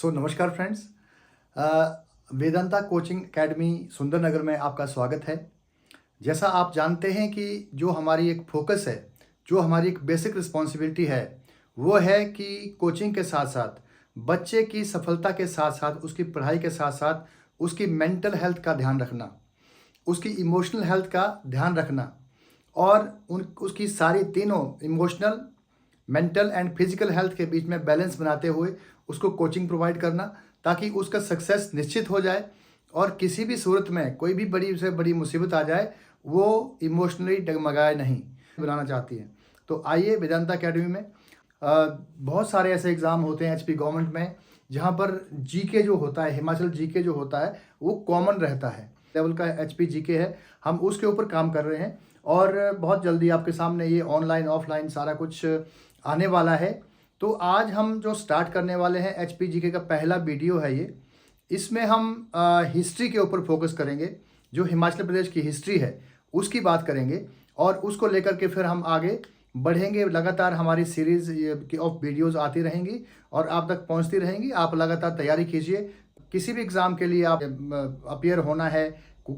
नमस्कार friends. Vedanta coaching academy Sundernagar में आपका स्वागत है। जैसा आप जानते हैं कि जो हमारी एक फोकस है, जो हमारी एक बेसिक रिस्पॉन्सिबिलिटी है, वो है कि कोचिंग के साथ साथ बच्चे की सफलता के साथ साथ उसकी पढ़ाई के साथ साथ उसकी मेंटल हेल्थ का ध्यान रखना, उसकी इमोशनल हेल्थ का ध्यान रखना और उसकी सारी तीनों emotional, mental and physical health के बीच में बैलेंस बनाते हुए उसको कोचिंग प्रोवाइड करना, ताकि उसका सक्सेस निश्चित हो जाए और किसी भी सूरत में कोई भी बड़ी से बड़ी मुसीबत आ जाए वो इमोशनली डगमगाए नहीं बनाना चाहती है। तो आइए वेदांता एकेडमी में बहुत सारे ऐसे एग्ज़ाम होते हैं एचपी गवर्नमेंट में, जहाँ पर जीके जो होता है, हिमाचल जीके जो होता है वो कॉमन रहता है। लेवल का एचपी जीके है, हम उसके ऊपर काम कर रहे हैं और बहुत जल्दी आपके सामने ये ऑनलाइन ऑफलाइन सारा कुछ आने वाला है। तो आज हम जो स्टार्ट करने वाले हैं एचपी जीके का पहला वीडियो है ये। इसमें हम हिस्ट्री के ऊपर फोकस करेंगे, जो हिमाचल प्रदेश की हिस्ट्री है उसकी बात करेंगे और उसको लेकर के फिर हम आगे बढ़ेंगे। लगातार हमारी सीरीज़ की ऑफ वीडियोस आती रहेंगी और आप तक पहुंचती रहेंगी। आप लगातार तैयारी कीजिए। किसी भी एग्ज़ाम के लिए आप अपीयर होना है,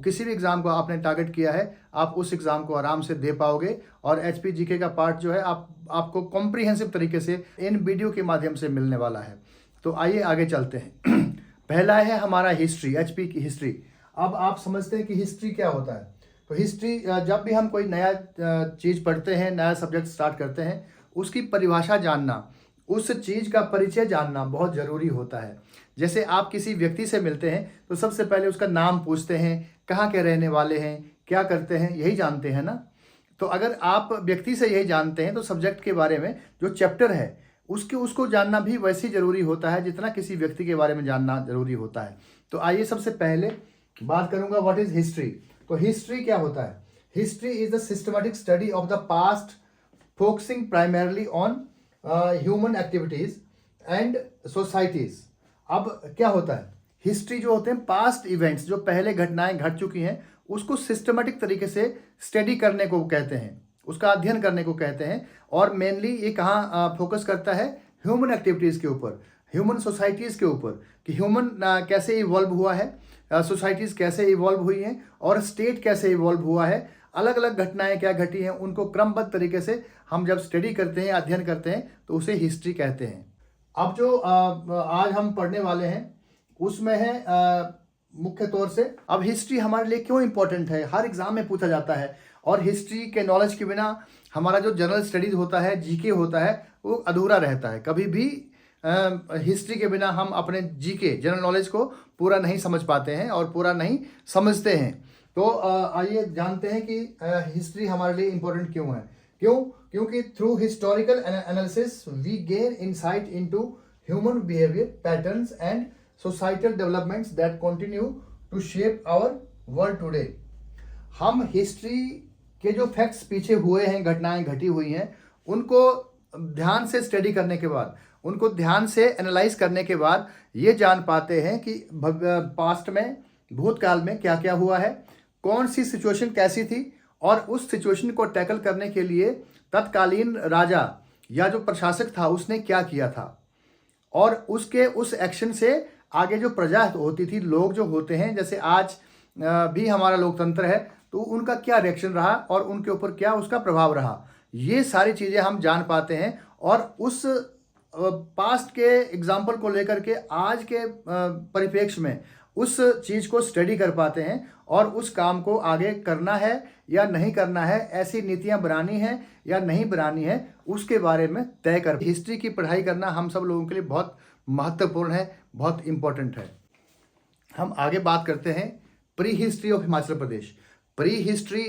किसी भी एग्ज़ाम को आपने टारगेट किया है, आप उस एग्ज़ाम को आराम से दे पाओगे और एचपी जीके का पार्ट जो है आपको कॉम्प्रिहेंसिव तरीके से इन वीडियो के माध्यम से मिलने वाला है। तो आइए आगे चलते हैं। पहला है हमारा हिस्ट्री, एचपी की हिस्ट्री। अब आप समझते हैं कि हिस्ट्री क्या होता है। तो हिस्ट्री, जब भी हम कोई नया चीज़ पढ़ते हैं, नया सब्जेक्ट स्टार्ट करते हैं, उसकी परिभाषा जानना, उस चीज़ का परिचय जानना बहुत ज़रूरी होता है। जैसे आप किसी व्यक्ति से मिलते हैं तो सबसे पहले उसका नाम पूछते हैं, कहाँ के रहने वाले हैं, क्या करते हैं, यही जानते हैं ना। तो अगर आप व्यक्ति से यही जानते हैं तो सब्जेक्ट के बारे में जो चैप्टर है उसको जानना भी वैसे ही ज़रूरी होता है जितना किसी व्यक्ति के बारे में जानना ज़रूरी होता है। तो आइए सबसे पहले बात करूँगा व्हाट इज़ हिस्ट्री। तो हिस्ट्री क्या होता है? History is the systematic study of the past focusing primarily on human activities and societies. अब क्या होता है, हिस्ट्री जो होते हैं पास्ट इवेंट्स, जो पहले घटनाएं घट चुकी हैं उसको सिस्टमेटिक तरीके से स्टडी करने को कहते हैं, उसका अध्ययन करने को कहते हैं। और मेनली ये कहाँ फोकस करता है? ह्यूमन एक्टिविटीज़ के ऊपर, ह्यूमन सोसाइटीज़ के ऊपर, कि ह्यूमन कैसे इवॉल्व हुआ है, सोसाइटीज़ कैसे इवॉल्व हुई हैं और स्टेट कैसे इवॉल्व हुआ है, अलग अलग घटनाएं क्या घटी हैं, उनको क्रमबद्ध तरीके से हम जब स्टडी करते हैं, अध्ययन करते हैं, तो उसे हिस्ट्री कहते हैं। अब जो आज हम पढ़ने वाले हैं उसमें है मुख्य तौर से, अब हिस्ट्री हमारे लिए क्यों इंपॉर्टेंट है, हर एग्जाम में पूछा जाता है। और हिस्ट्री के नॉलेज के बिना हमारा जो जनरल स्टडीज होता है, जीके होता है, वो अधूरा रहता है। कभी भी हिस्ट्री के बिना हम अपने जीके जनरल नॉलेज को पूरा नहीं समझ पाते हैं और पूरा नहीं समझते हैं। तो आइए जानते हैं कि हिस्ट्री हमारे लिए इम्पोर्टेंट क्यों है। क्योंकि through historical analysis we gain insight into human behaviour patterns and societal developments that continue to shape our world today. हम हिस्ट्री के जो फैक्ट्स पीछे हुए हैं, घटनाएं घटी हुई हैं, उनको ध्यान से स्टडी करने के बाद, उनको ध्यान से एनालाइज करने के बाद ये जान पाते हैं कि पास्ट में, भूतकाल में क्या क्या हुआ है, कौन सी सिचुएशन कैसी थी और उस सिचुएशन को टैकल करने के लिए तत्कालीन राजा या जो प्रशासक था उसने क्या किया था और उसके उस एक्शन से आगे जो प्रजा होती थी, लोग जो होते हैं, जैसे आज भी हमारा लोकतंत्र है, तो उनका क्या रिएक्शन रहा और उनके ऊपर क्या उसका प्रभाव रहा, ये सारी चीज़ें हम जान पाते हैं। और उस पास्ट के एग्जाम्पल को लेकर के आज के परिप्रेक्ष्य में उस चीज़ को स्टडी कर पाते हैं और उस काम को आगे करना है या नहीं करना है, ऐसी नीतियां बनानी है या नहीं बनानी है, उसके बारे में तय कर। हिस्ट्री की पढ़ाई करना हम सब लोगों के लिए बहुत महत्वपूर्ण है, बहुत इम्पोर्टेंट है। हम आगे बात करते हैं pre history of Himachal Pradesh. Pre history,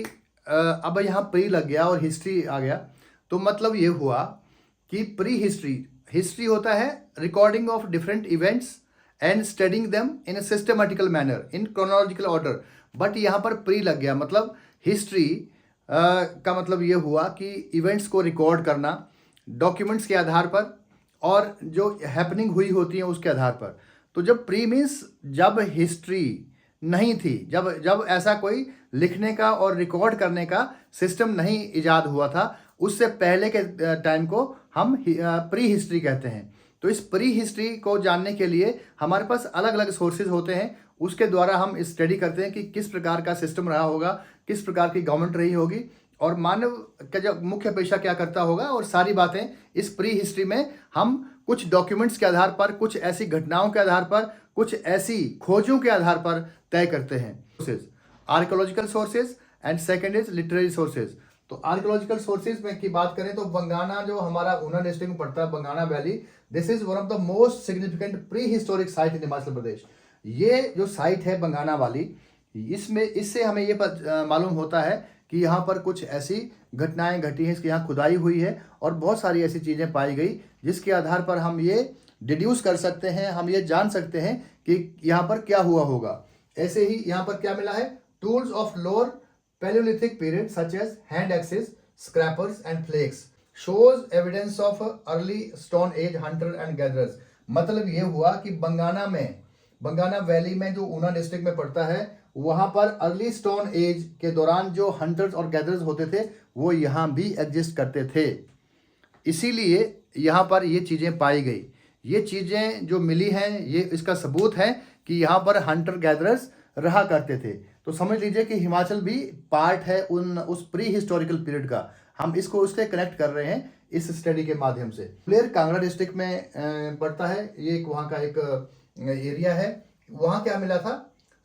अब यहाँ प्री लग गया और हिस्ट्री आ गया, तो मतलब ये हुआ कि प्री हिस्ट्री होता है recording of different events and studying them in a systematical manner in chronological order. But यहाँ पर प्री लग गया, मतलब हिस्ट्री का मतलब ये हुआ कि इवेंट्स को रिकॉर्ड करना डॉक्यूमेंट्स के आधार पर और जो हैपनिंग हुई होती है उसके आधार पर। तो जब प्री मीन्स जब हिस्ट्री नहीं थी, जब ऐसा कोई लिखने का और रिकॉर्ड करने का सिस्टम नहीं इजाद हुआ था, उससे पहले के टाइम को हम प्री हिस्ट्री कहते हैं। तो इस प्री हिस्ट्री को जानने के लिए हमारे पास अलग अलग सोर्सेज होते हैं, उसके द्वारा हम स्टडी करते हैं कि किस प्रकार का सिस्टम रहा होगा, किस प्रकार की गवर्नमेंट रही होगी और मानव का जो मुख्य पेशा क्या करता होगा, और सारी बातें इस प्री हिस्ट्री में हम कुछ डॉक्यूमेंट्स के आधार पर, कुछ ऐसी घटनाओं के आधार पर, कुछ ऐसी खोजों के आधार पर तय करते हैं। Archaeological sources and second is literary sources. तो आर्कोलॉजिकल सोर्सेज में की बात करें तो बंगाना जो हमारा ऊना डिस्ट्रिक्ट में पड़ता है, Bangana valley, this is one of the most significant prehistoric site in Himachal Pradesh. ये जो साइट है बंगाना वाली, इसमें इससे हमें ये मालूम होता है कि यहाँ पर कुछ ऐसी घटनाएं घटी हैं, इसकी यहाँ खुदाई हुई है और बहुत सारी ऐसी चीज़ें पाई गई जिसके आधार पर हम ये डिड्यूस कर सकते हैं, हम ये जान सकते हैं कि यहाँ पर क्या हुआ होगा। ऐसे ही यहाँ पर क्या मिला है, tools of lower palaeolithic period such as hand axes, scrapers and flakes shows evidence of early stone age hunter and gatherers. मतलब ये हुआ कि बंगाना वैली में जो ऊना डिस्ट्रिक्ट में पड़ता है, वहां पर अर्ली स्टोन एज के दौरान जो हंटर्स और गैदरर्स होते थे वो यहाँ भी एग्जिस्ट करते थे। इसीलिए यहाँ पर ये चीज़ें पाई गई। ये चीज़ें जो मिली हैं ये इसका सबूत है कि यहाँ पर हंटर गैदरर्स रहा करते थे। तो समझ लीजिए कि हिमाचल भी पार्ट है उस प्री हिस्टोरिकल पीरियड का। हम इसको उससे कनेक्ट कर रहे हैं इस स्टडी के माध्यम से। प्लेयर कांगड़ा डिस्ट्रिक्ट में पड़ता है, ये एक वहाँ का एक एरिया है। वहाँ क्या मिला था,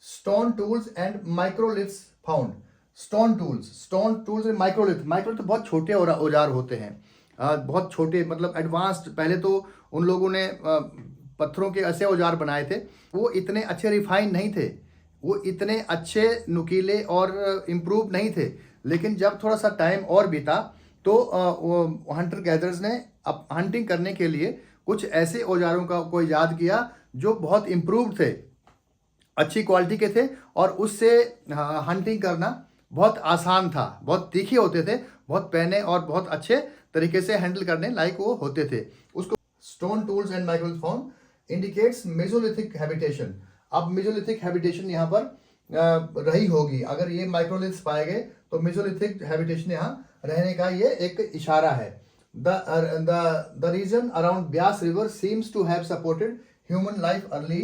stone tools and microliths found. Stone tools and microlith तो बहुत छोटे औजार होते हैं, बहुत छोटे, मतलब एडवांस्ड। पहले तो उन लोगों ने पत्थरों के ऐसे औजार बनाए थे, वो इतने अच्छे रिफाइन नहीं थे, वो इतने अच्छे नुकीले और इम्प्रूव नहीं थे। लेकिन जब थोड़ा सा टाइम और बीता तो हंटर गैदरर्स ने अब हंटिंग करने के लिए कुछ ऐसे औजारों को ईजाद किया जो बहुत इम्प्रूव्ड थे, अच्छी क्वालिटी के थे और उससे हंटिंग करना बहुत आसान था। बहुत तीखे होते थे, बहुत पैने और बहुत अच्छे तरीके से हैंडल करने लायक वो होते थे। उसको stone tools and microlith found indicates Mesolithic habitation. अब मेसोलिथिक हैबिटेशन यहाँ पर रही होगी। अगर ये माइक्रोलिथ्स पाए गए तो मेसोलिथिक हैबिटेशन यहाँ रहने का ये एक इशारा है। The region around Beas river seems to have supported human life early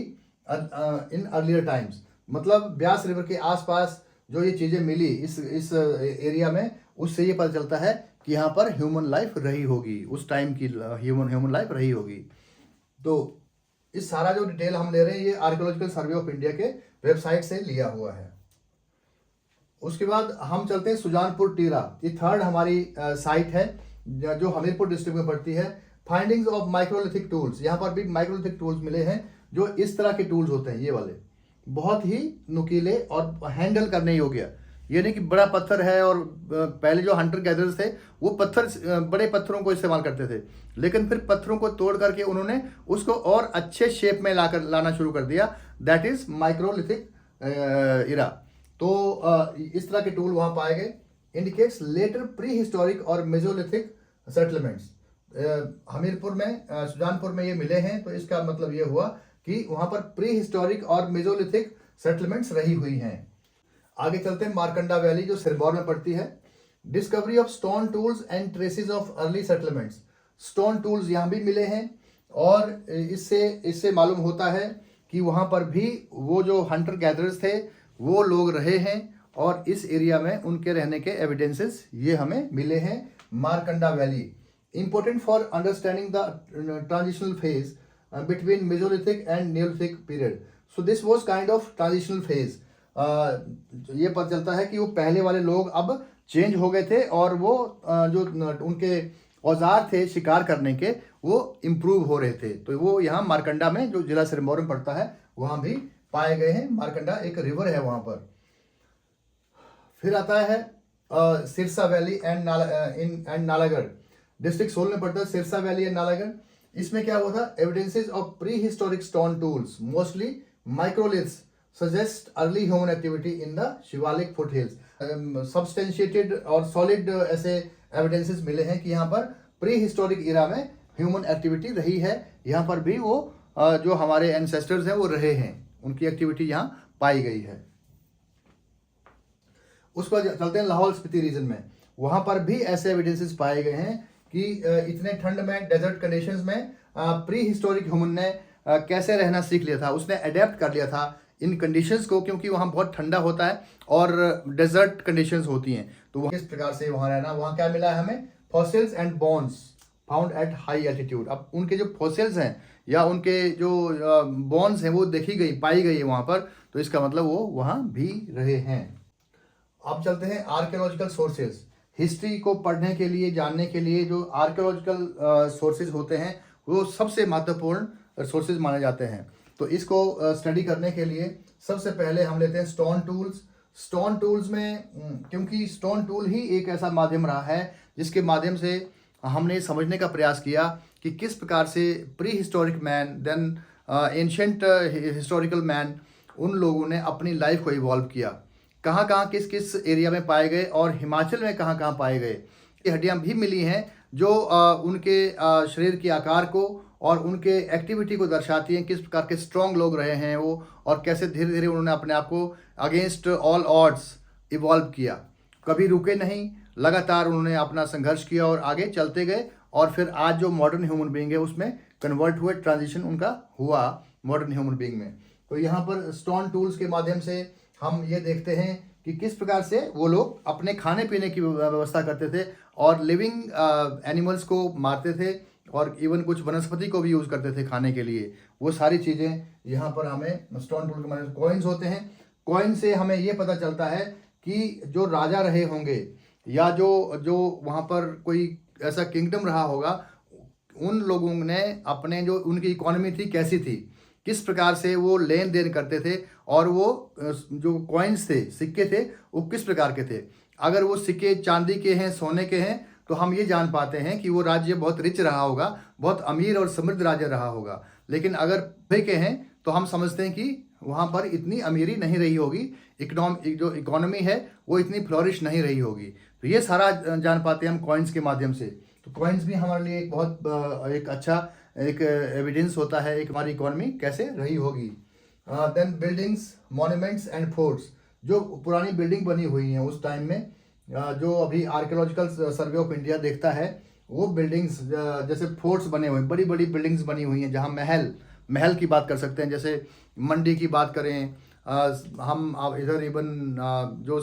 in earlier times. मतलब ब्यास रिवर के आसपास जो ये चीज़ें मिली इस एरिया में, उससे ये पता चलता है कि यहाँ पर ह्यूमन लाइफ रही होगी, उस टाइम की ह्यूमन लाइफ रही होगी। तो इस सारा जो डिटेल हम ले रहे हैं ये आर्कियोलॉजिकल सर्वे ऑफ इंडिया के वेबसाइट से लिया हुआ है। उसके बाद हम चलते हैं सुजानपुर टीरा। ये थर्ड हमारी साइट है जो हमीरपुर डिस्ट्रिक्ट में पड़ती है। फाइंडिंग्स ऑफ माइक्रोलिथिक टूल्स, यहाँ पर भी माइक्रोलिथिक टूल्स मिले हैं जो इस तरह के टूल्स होते हैं, ये वाले बहुत ही नुकीले और हैंडल करने योग्य। ये नहीं कि बड़ा पत्थर है, और पहले जो हंटर गैदरर्स थे वो बड़े पत्थरों को इस्तेमाल करते थे, लेकिन फिर पत्थरों को तोड़ करके उन्होंने उसको और अच्छे शेप में लाना शुरू कर दिया, दैट इज माइक्रोलिथिक इरा। तो इस तरह के टूल वहाँ पाए गए। इंडिकेट्स लेटर प्री हिस्टोरिक और मेसोलिथिक सेटलमेंट्स। हमीरपुर में, सुजानपुर में ये मिले हैं, तो इसका मतलब ये हुआ कि वहाँ पर प्री हिस्टोरिक और मेसोलिथिक सेटलमेंट्स रही हुई हैं। आगे चलते हैं मारकंडा वैली जो सिरमौर में पड़ती है। Discovery of stone tools and traces of early settlements. Stone tools यहाँ भी मिले हैं और इससे मालूम होता है कि वहाँ पर भी वो जो हंटर गैदरर्स थे वो लोग रहे हैं और इस एरिया में उनके रहने के एविडेंसेस ये हमें मिले हैं। Markanda valley important for understanding the transitional phase between Mesolithic and Neolithic period. So this was kind of transitional phase. ये पता चलता है कि वो पहले वाले लोग अब चेंज हो गए थे और वो जो उनके औजार थे शिकार करने के वो इम्प्रूव हो रहे थे। तो वो यहाँ मारकंडा में जो जिला सिरमौर में पड़ता है वहाँ भी पाए गए हैं। मारकंडा एक रिवर है वहाँ पर। फिर आता है Sirsa valley and Nalagarh. District सोल में पड़ता है सिरसा वैली एंड नालागढ़। इसमें क्या हुआ था, evidences of pre historic stone tools mostly microliths suggest early human activity in the Shivalik foothills. Substantiated और सॉलिड ऐसे एविडेंसेस मिले हैं कि यहाँ पर प्री हिस्टोरिक इरा में ह्यूमन एक्टिविटी रही है। यहाँ पर भी वो जो हमारे एंसेस्टर्स हैं वो रहे हैं, उनकी एक्टिविटी यहाँ पाई गई है। उसको चलते हैं लाहौल स्पीति रीजन में। वहाँ पर भी ऐसे एविडेंसेस पाए गए हैं कि इतने ठंड में, डेजर्ट कंडीशंस में प्री हिस्टोरिक ह्यूमन ने कैसे रहना सीख लिया था, उसने अडेप्ट कर लिया था इन कंडीशंस को, क्योंकि वहाँ बहुत ठंडा होता है और डेजर्ट कंडीशंस होती हैं। तो वहाँ किस प्रकार से वहाँ रहना, वहाँ क्या मिला है हमें, fossils and bones found at high altitude. अब उनके जो फॉसिल्स हैं या उनके जो बोन्स हैं वो देखी गई, पाई गई है वहाँ पर, तो इसका मतलब वो वहाँ भी रहे हैं। अब चलते हैं आर्कियोलॉजिकल सोर्सेज। हिस्ट्री को पढ़ने के लिए, जानने के लिए जो आर्कियोलॉजिकल सोर्सेज होते हैं वो सबसे महत्वपूर्ण सोर्सेज माने जाते हैं। तो इसको स्टडी करने के लिए सबसे पहले हम लेते हैं स्टोन टूल्स। स्टोन टूल्स में क्योंकि स्टोन टूल ही एक ऐसा माध्यम रहा है जिसके माध्यम से हमने समझने का प्रयास किया कि किस प्रकार से prehistoric man, then ancient historical man, उन लोगों ने अपनी लाइफ को इवॉल्व किया, कहाँ कहाँ किस किस एरिया में पाए गए और हिमाचल में कहाँ कहाँ पाए गए। ये हड्डियाँ भी मिली हैं जो उनके शरीर के आकार को और उनके एक्टिविटी को दर्शाती हैं, किस प्रकार के स्ट्रॉन्ग लोग रहे हैं वो, और कैसे धीरे धीरे उन्होंने अपने आप को अगेंस्ट ऑल ऑड्स इवॉल्व किया। कभी रुके नहीं, लगातार उन्होंने अपना संघर्ष किया और आगे चलते गए, और फिर आज जो मॉडर्न ह्यूमन बीइंग है उसमें कन्वर्ट हुए, ट्रांजिशन उनका हुआ मॉडर्न ह्यूमन बीइंग में। तो यहाँ पर स्टोन टूल्स के माध्यम से हम ये देखते हैं कि किस प्रकार से वो लोग अपने खाने पीने की व्यवस्था करते थे और लिविंग एनिमल्स को मारते थे और इवन कुछ वनस्पति को भी यूज़ करते थे खाने के लिए। वो सारी चीज़ें यहाँ पर हमें स्टोन टूल के माध्यम से, कॉइन्स होते हैं, कॉइन से हमें ये पता चलता है कि जो राजा रहे होंगे या जो वहाँ पर कोई ऐसा किंगडम रहा होगा, उन लोगों ने अपने जो उनकी इकोनॉमी थी कैसी थी, किस प्रकार से वो लेन देन करते थे, और वो जो कॉइन्स थे, सिक्के थे, वो किस प्रकार के थे। अगर वो सिक्के चांदी के हैं, सोने के हैं, तो हम ये जान पाते हैं कि वो राज्य बहुत रिच रहा होगा, बहुत अमीर और समृद्ध राज्य रहा होगा। लेकिन अगर रुपये के हैं तो हम समझते हैं कि वहाँ पर इतनी अमीरी नहीं रही होगी, जो इकोनॉमी है वो इतनी फ्लोरिश नहीं रही होगी। तो ये सारा जान पाते हैं हम कॉइन्स के माध्यम से। तो कॉइन्स भी हमारे लिए एक बहुत एक अच्छा एक एविडेंस होता है एक हमारी इकोनॉमी कैसे रही होगी। Then buildings, monuments and forts, जो पुरानी बिल्डिंग बनी हुई हैं उस टाइम में, जो अभी आर्कियोलॉजिकल सर्वे ऑफ इंडिया देखता है, वो बिल्डिंग्स जैसे फोर्ट्स बने हुए हैं, बड़ी बड़ी बिल्डिंग्स बनी हुई हैं, जहाँ महल की बात कर सकते हैं। जैसे मंडी की बात करें, हम इधर इवन जो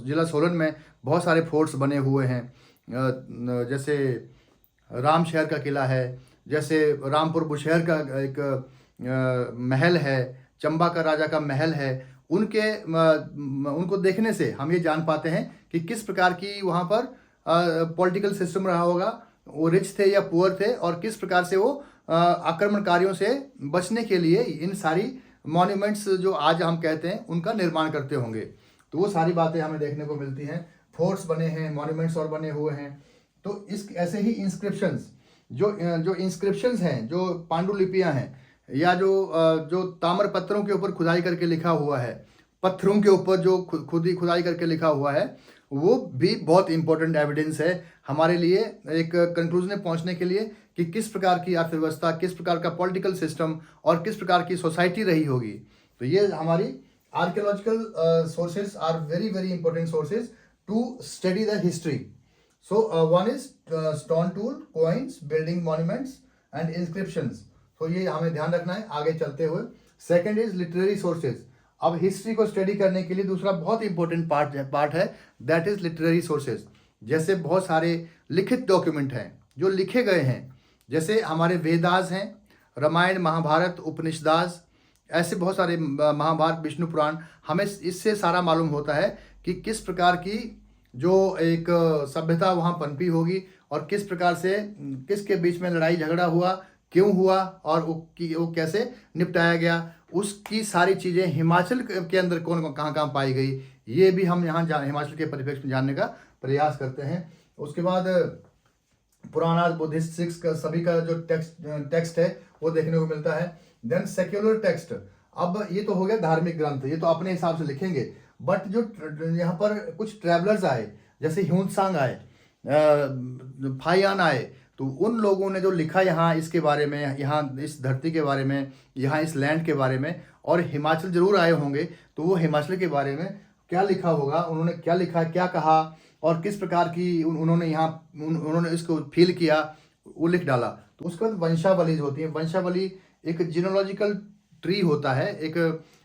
जिला सोलन में बहुत सारे फोर्ट्स बने हुए हैं, जैसे राम शहर का किला है, जैसे रामपुर बुशहर का एक महल है, चंबा का राजा का महल है। उनको देखने से हम ये जान पाते हैं कि किस प्रकार की वहाँ पर पॉलिटिकल सिस्टम रहा होगा, वो रिच थे या पुअर थे, और किस प्रकार से वो आक्रमणकारियों से बचने के लिए इन सारी मॉन्यूमेंट्स जो आज हम कहते हैं उनका निर्माण करते होंगे। तो वो सारी बातें हमें देखने को मिलती हैं। फोर्ट्स बने हैं, मॉन्यूमेंट्स और बने हुए हैं। तो इस ऐसे ही इंस्क्रिप्शंस, जो इंस्क्रिप्शंस हैं, जो पांडुलिपियां हैं, या जो ताम्र पत्थरों के ऊपर खुदाई करके लिखा हुआ है, पत्थरों के ऊपर जो खुदाई करके लिखा हुआ है, वो भी बहुत इंपॉर्टेंट एविडेंस है हमारे लिए एक कंक्लूजन में पहुंचने के लिए कि किस प्रकार की अर्थव्यवस्था, किस प्रकार का पॉलिटिकल सिस्टम और किस प्रकार की सोसाइटी रही होगी। तो ये हमारी archaeological sources are very very important sources to study the history. So one is stone tool, coins, building monuments and inscriptions. तो ये हमें ध्यान रखना है आगे चलते हुए। Second is literary sources. अब हिस्ट्री को स्टडी करने के लिए दूसरा बहुत इंपॉर्टेंट पार्ट है, दैट इज लिटरेरी सोर्सेज। जैसे बहुत सारे लिखित डॉक्यूमेंट हैं जो लिखे गए हैं, जैसे हमारे वेदास हैं, रामायण, महाभारत, उपनिषदास, ऐसे बहुत सारे, महाभारत, विष्णु पुराण। हमें इससे सारा मालूम होता है कि किस प्रकार की जो एक सभ्यता वहाँ पनपी होगी और किस प्रकार से किसके बीच में लड़ाई झगड़ा हुआ, क्यों हुआ और वो कैसे निपटाया गया। उसकी सारी चीज़ें हिमाचल के अंदर कहाँ कहाँ पाई गई, ये भी हम यहाँ हिमाचल के परिप्रेक्ष्य में जानने का प्रयास करते हैं। उसके बाद पुराना, बुद्धिस्ट, सिक्स का सभी का जो टेक्स्ट है वो देखने को मिलता है। Then secular text. अब ये तो हो गया धार्मिक ग्रंथ, ये तो अपने हिसाब से लिखेंगे, बट जो यहाँ पर कुछ ट्रैवलर्स आए, जैसे ह्यूनसांग आए, फाइयान आए, तो उन लोगों ने जो लिखा यहाँ इसके बारे में, यहाँ इस धरती के बारे में, यहाँ इस लैंड के बारे में, और हिमाचल जरूर आए होंगे, तो वो हिमाचल के बारे में क्या लिखा होगा, उन्होंने क्या लिखा, क्या कहा और किस प्रकार की उन्होंने इसको फील किया, वो लिख डाला। तो उसके बाद वंशावली होती है। वंशावली एक जीनोलॉजिकल ट्री होता है, एक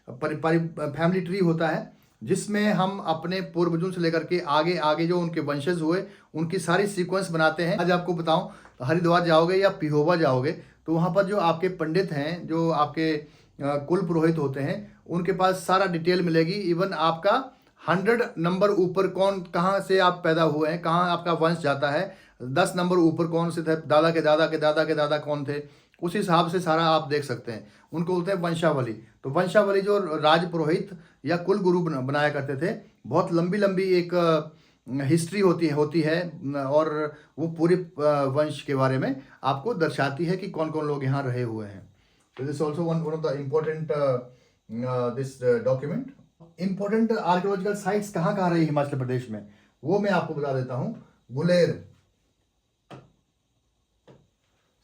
फैमिली ट्री होता है, जिसमें हम अपने पूर्वजों से लेकर के आगे आगे जो उनके वंशज हुए उनकी सारी सीक्वेंस बनाते हैं। आज आपको बताऊं, हरिद्वार जाओगे या पिहोवा जाओगे तो वहाँ पर जो आपके पंडित हैं, जो आपके कुल पुरोहित होते हैं, उनके पास सारा डिटेल मिलेगी। इवन आपका 100 नंबर ऊपर कौन, कहाँ से आप पैदा हुए हैं, कहाँ आपका वंश जाता है, 10 नंबर ऊपर कौन से थे, दादा के दादा के दादा के दादा कौन थे, उस हिसाब से सारा आप देख सकते हैं। उनको बोलते हैं वंशावली। तो वंशावली जो राज पुरोहित या कुल गुरु बनाया करते थे, बहुत लंबी लंबी एक हिस्ट्री होती है और वो पूरे वंश के बारे में आपको दर्शाती है कि कौन कौन लोग यहाँ रहे हुए हैं। तो this also one of the important this document. Important archaeological sites कहाँ कहाँ रही हिमाचल प्रदेश में, वो मैं आपको बता देता हूँ। गुलेर,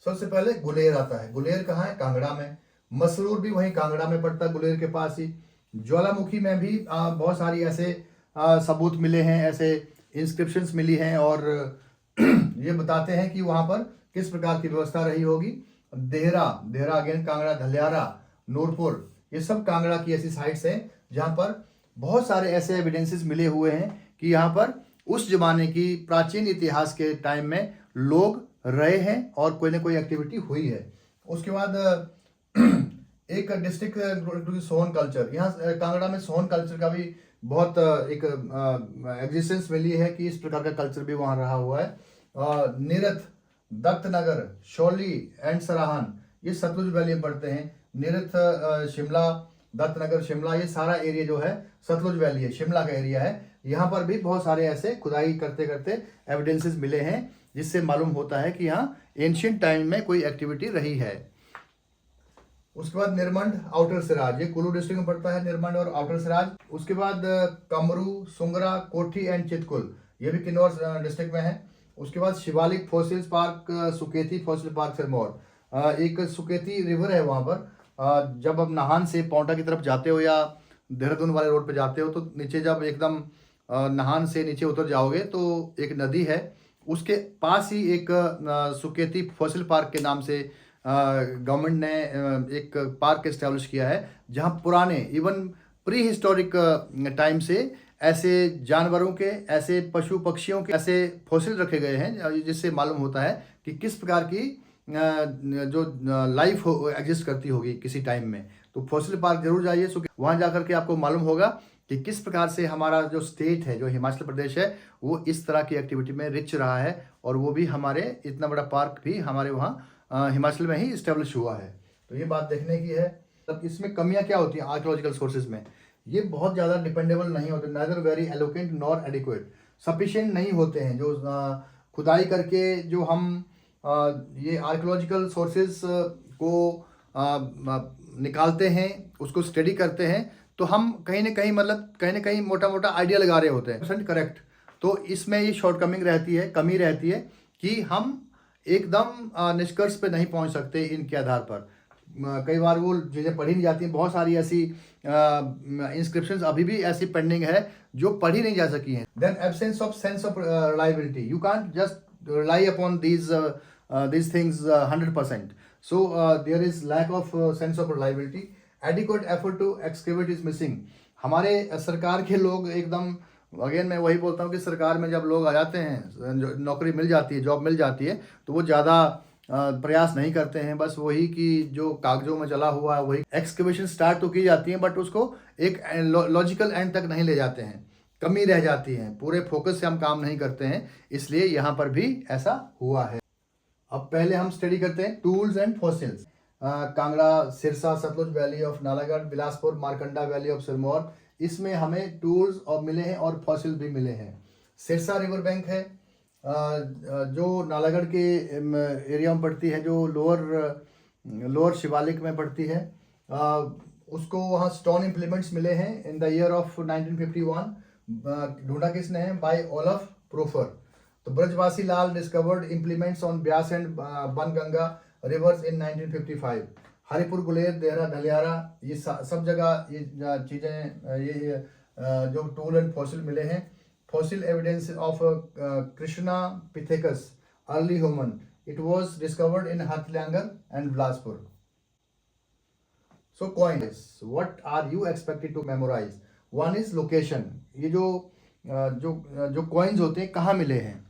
सबसे पहले गुलेर आता है। गुलेर कहाँ है? कांगड़ा में। मसरूर भी वहीं कांगड़ा में पड़ता है, गुलेर के पास ही। ज्वालामुखी में भी बहुत सारी ऐसे सबूत मिले हैं, ऐसे इंस्क्रिप्शंस मिली हैं और ये बताते हैं कि वहाँ पर किस प्रकार की व्यवस्था रही होगी। देहरा, देहरा अगेन कांगड़ा, धलियारा, नूरपुर, ये सब कांगड़ा की ऐसी साइट्स हैं जहाँ पर बहुत सारे ऐसे एविडेंसेस मिले हुए हैं कि यहाँ पर उस जमाने की प्राचीन इतिहास के टाइम में लोग रहे हैं और कोई ना कोई एक्टिविटी हुई है। उसके बाद एक डिस्ट्रिक्ट सोहन कल्चर, यहाँ कांगड़ा में सोहन कल्चर का भी बहुत एक एग्जिस्टेंस मिली है कि इस प्रकार का कल्चर भी वहाँ रहा हुआ है। निरथ, दत्तनगर, शौली एंड सराहन, ये सतलुज वैली में पड़ते हैं। निरथ, शिमला, दत्तनगर, शिमला, ये सारा एरिया जो है सतलुज वैली है, शिमला का एरिया है। यहाँ पर भी बहुत सारे ऐसे खुदाई करते करते एविडेंसेस मिले हैं जिससे मालूम होता है कि यहाँ एंशिएंट टाइम में कोई एक्टिविटी रही है। उसके बाद निरमंड, आउटर सिराज, ये कुल्लू डिस्ट्रिक्ट में पड़ता है, निरमंड और आउटर सिराज। उसके बाद कमरू, सुंगरा, कोठी एंड चितकुल, ये भी किन्नौर डिस्ट्रिक्ट में है। उसके बाद Shivalik fossils park, Suketi fossil park Sirmaur, एक सुकेती रिवर है वहाँ पर। जब आप नाहन से पौंटा की तरफ जाते हो या देहरादून वाले रोड पे जाते हो तो नीचे जब एकदम नाहन से नीचे उतर जाओगे तो एक नदी है, उसके पास ही एक सुकेती फॉसिल पार्क के नाम से गवर्नमेंट ने एक पार्क इस्टेब्लिश किया है, जहाँ पुराने इवन प्री हिस्टोरिक टाइम से ऐसे जानवरों के, ऐसे पशु पक्षियों के ऐसे फॉसिल रखे गए हैं, जिससे मालूम होता है कि किस प्रकार की जो लाइफ एग्जिस्ट करती होगी किसी टाइम में। तो फॉसिल पार्क जरूर जाइए, वहाँ जाकर के आपको मालूम होगा कि किस प्रकार से हमारा जो स्टेट है, जो हिमाचल प्रदेश है, वो इस तरह की एक्टिविटी में रिच रहा है और वो भी हमारे इतना बड़ा पार्क भी हमारे वहाँ हिमाचल में ही इस्टेब्लिश हुआ है। तो ये बात देखने की है। तब इसमें कमियां क्या होती हैं आर्कियोलॉजिकल सोर्सेज में? ये बहुत ज़्यादा डिपेंडेबल नहीं होते, neither very eloquent nor adequate, sufficient नहीं होते हैं। जो खुदाई करके जो हम ये आर्कियोलॉजिकल सोर्सेज को निकालते हैं, उसको स्टडी करते हैं, तो हम कहीं ना कहीं मतलब कहीं ना कहीं मोटा मोटा आइडिया लगा रहे होते हैं, करेक्ट। तो इसमें ये शॉर्टकमिंग रहती है, कमी रहती है कि हम एकदम निष्कर्ष पे नहीं पहुंच सकते इनके आधार पर। कई बार वो चीज़ें पढ़ी नहीं जाती हैं। बहुत सारी ऐसी इंस्क्रिप्शंस अभी भी ऐसी पेंडिंग है जो पढ़ी नहीं जा सकी हैं। Then absence of sense of reliability, you can't just rely upon these things 100%. So there is lack of sense of reliability. Adequate effort to excavate is missing. हमारे सरकार के लोग एकदम, अगेन मैं वही बोलता हूँ कि सरकार में जब लोग आ जाते हैं, नौकरी मिल जाती है, जॉब मिल जाती है, तो वो ज़्यादा प्रयास नहीं करते हैं। बस वही कि जो कागजों में चला हुआ है वही एक्सकेवेशन स्टार्ट तो की जाती है, बट उसको एक लॉजिकल एंड तक नहीं ले जाते हैं, कमी रह जाती है, पूरे फोकस से हम काम नहीं करते हैं, इसलिए यहाँ पर भी ऐसा हुआ है। अब पहले हम स्टडी करते हैं tools and fossils. Kangra, Sirsa, Satluj valley of Nalagarh, Bilaspur, Markanda valley of Sirmaur, इसमें हमें टूल्स और मिले हैं और फॉसिल भी मिले हैं। सिरसा रिवर बैंक है जो नालागढ़ के एरिया में पड़ती है, जो लोअर शिवालिक में पड़ती है। उसको वहाँ स्टोन इम्प्लीमेंट्स मिले हैं इन द ईयर ऑफ 1951। ढूंढा किसने है? By Olaf Prufer. तो Brajvasi Lal discovered implements on Beas and Banganga rivers in 1955। Haripur, Guler, Dehra, Dhaliara, ये सब जगह ये चीज़ें, ये जो टूल एंड फॉसिल मिले हैं। Fossil evidence of Krishna pithecus early human It was discovered in Hatlangar and Bilaspur. So coins, what are you expected to memorize? One is location. ये जो coins होते हैं कहाँ मिले हैं,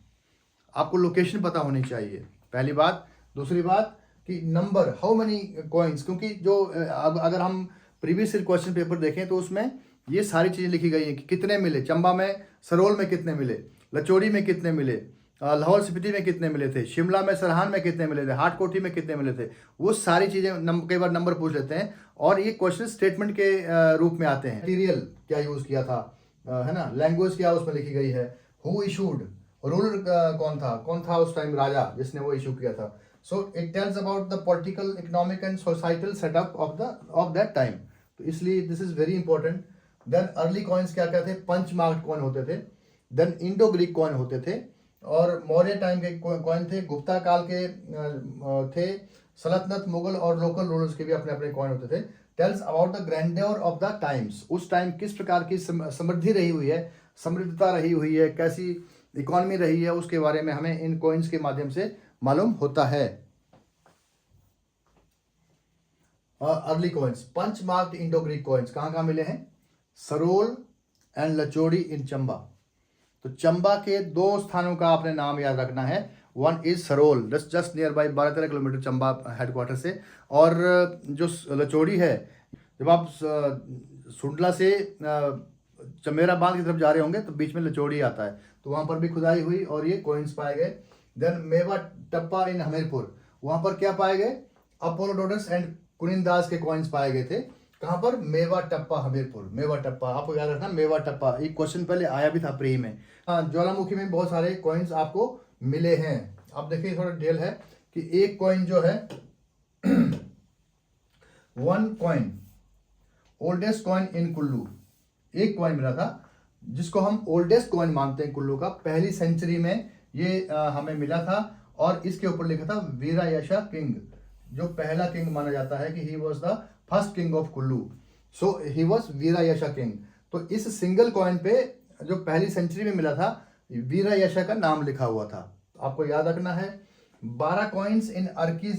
आपको लोकेशन पता होनी चाहिए, पहली बात। दूसरी बात कि नंबर, हाउ मनी कॉइन्स, क्योंकि जो अगर हम प्रीवियस क्वेश्चन पेपर देखें तो उसमें ये सारी चीज़ें लिखी गई हैं कि कितने मिले, चंबा में सरोल में कितने मिले, लचोड़ी में कितने मिले, लाहौल स्पीति में कितने मिले थे, शिमला में सरहान में कितने मिले थे, हाटकोटी में कितने मिले थे, वो सारी चीज़ें कई बार नंबर पूछ लेते हैं और ये क्वेश्चन स्टेटमेंट के रूप में आते हैं। मटीरियल क्या यूज़ किया था, है ना, लैंग्वेज क्या उसमें लिखी गई है, हु इशूड, रूलर कौन था उस टाइम राजा जिसने वो इशू किया था। So it tells about the political, economic and societal setup of that time. तो इसलिए this is very important. Then early coins क्या क्या थे, पंच मार्क्ड कॉइन होते थे, देन इंडो ग्रीक कॉइन होते थे, और मौर्य टाइम के कॉइन थे, गुप्ता काल के थे, सल्तनत, मुगल और लोकल रूलर्स के भी अपने अपने कॉइन होते थे। Tales about the grandeur of the times, उस टाइम किस प्रकार की समृद्धि रही हुई है, समृद्धता रही हुई है, कैसी इकोनॉमी रही है, उसके बारे में हमें इन कॉइन्स के माध्यम से मालूम होता है। Early coins, punch marked Indo Greek coins कहाँ कहाँ मिले हैं, सरोल एंड लचोड़ी इन चंबा। तो चंबा के दो स्थानों का आपने नाम याद रखना है, one is Sarol, just near by 12-13 kilometre Chamba headquarter से, और जो लचोड़ी है, जब आप सुंडला से चमेरा बांध की तरफ जा रहे होंगे तो बीच में लचोड़ी आता है, तो वहाँ पर भी खुदाई हुई और ये कॉइन्स पाए गए। देन मेवा टप्पा इन हमीरपुर, वहाँ पर क्या पाए गए, अपोलोडोरस एंड कुनिंदास के कॉइन्स पाए गए थे। कहाँ पर, मेवा टप्पा हमीरपुर, मेवा टप्पा आपको याद रखना, मेवा टप्पा, एक क्वेश्चन पहले आया भी था प्री में। हाँ, ज्वालामुखी में बहुत सारे कॉइन्स आपको मिले हैं। अब देखिए थोड़ा डिटेल है कि एक कॉइन जो है one coin, oldest coin in Kullu, एक कॉइन मिला था जिसको हम ओल्डेस्ट कॉइन मानते हैं कुल्लू का, पहली सेंचुरी में ये हमें मिला था, और इसके ऊपर लिखा था वीरायशा किंग, जो पहला किंग माना जाता है कि he was the first king of Kullu, so he was Virayasha king. तो इस सिंगल कॉइन पे जो पहली सेंचुरी में मिला था, वीरायशा का नाम लिखा हुआ था। आपको याद रखना है। 12 coins in Arki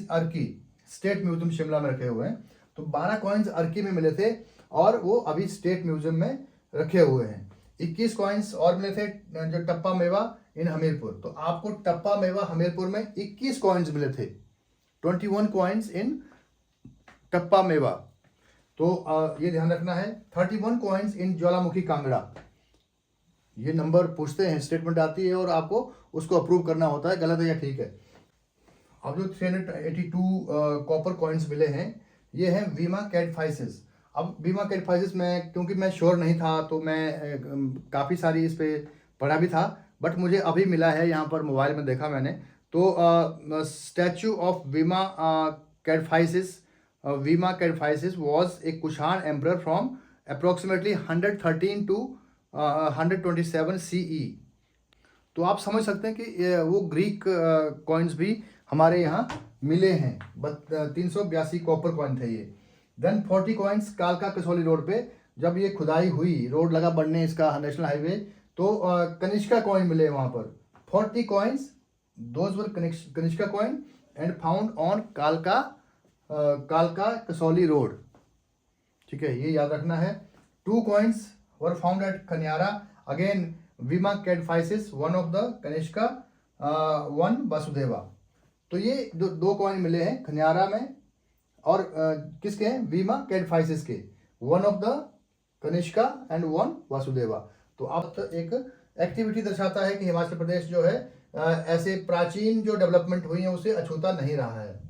state museum Shimla में रखे हुए हैं, तो 12 कॉइन्स अर्की में मिले थे और वो अभी स्टेट म्यूजियम में रखे हुए हैं। 21 कॉइन्स और मिले थे जो टप्पा मेवा इन हमीरपुर, तो आपको टप्पा मेवा हमीरपुर में 21 कॉइन्स मिले थे, 21 कॉइन्स इन टप्पा मेवा, तो ये ध्यान रखना है। 31 कॉइन्स इन ज्वालामुखी कांगड़ा, ये नंबर पूछते हैं, स्टेटमेंट आती है और आपको उसको अप्रूव करना होता है, गलत है या ठीक है। अब जो 382 कॉपर कॉइन्स मिले हैं, ये हैं वीमा कैडफाइसिस। अब वीमा कैडफाइसिस में क्योंकि मैं श्योर नहीं था तो मैं काफ़ी सारी इस पे पढ़ा भी था, बट मुझे अभी मिला है यहाँ पर, मोबाइल में देखा मैंने, तो statue of Vima Kadphises was a Kushan emperor from approximately 113 to 127 CE। तो आप समझ सकते हैं कि वो ग्रीक कॉइन्स भी हमारे यहाँ मिले हैं। 382 कॉपर कॉइन थे ये। देन 40 कॉइन्स कालका कसौली रोड पे, जब ये खुदाई हुई, रोड लगा बनने इसका, नेशनल हाईवे, तो कनिष्का कॉइन मिले वहाँ पर। 40 coins, those were Kanishka coin and found on कालका कसौली रोड, ठीक है, ये याद रखना है। 2 coins were found at Khaniyara, again Vima Kadphises, one of the Kanishka, one Vasudeva. तो ये दो कॉइन मिले हैं खनियारा में, और किसके हैं, वीमा कैडफाइसिस के, one of the Kanishka and one Vasudeva. तो अब तो एक एक्टिविटी दर्शाता है कि हिमाचल प्रदेश जो है ऐसे प्राचीन जो डेवलपमेंट हुई है उसे अछूता नहीं रहा है।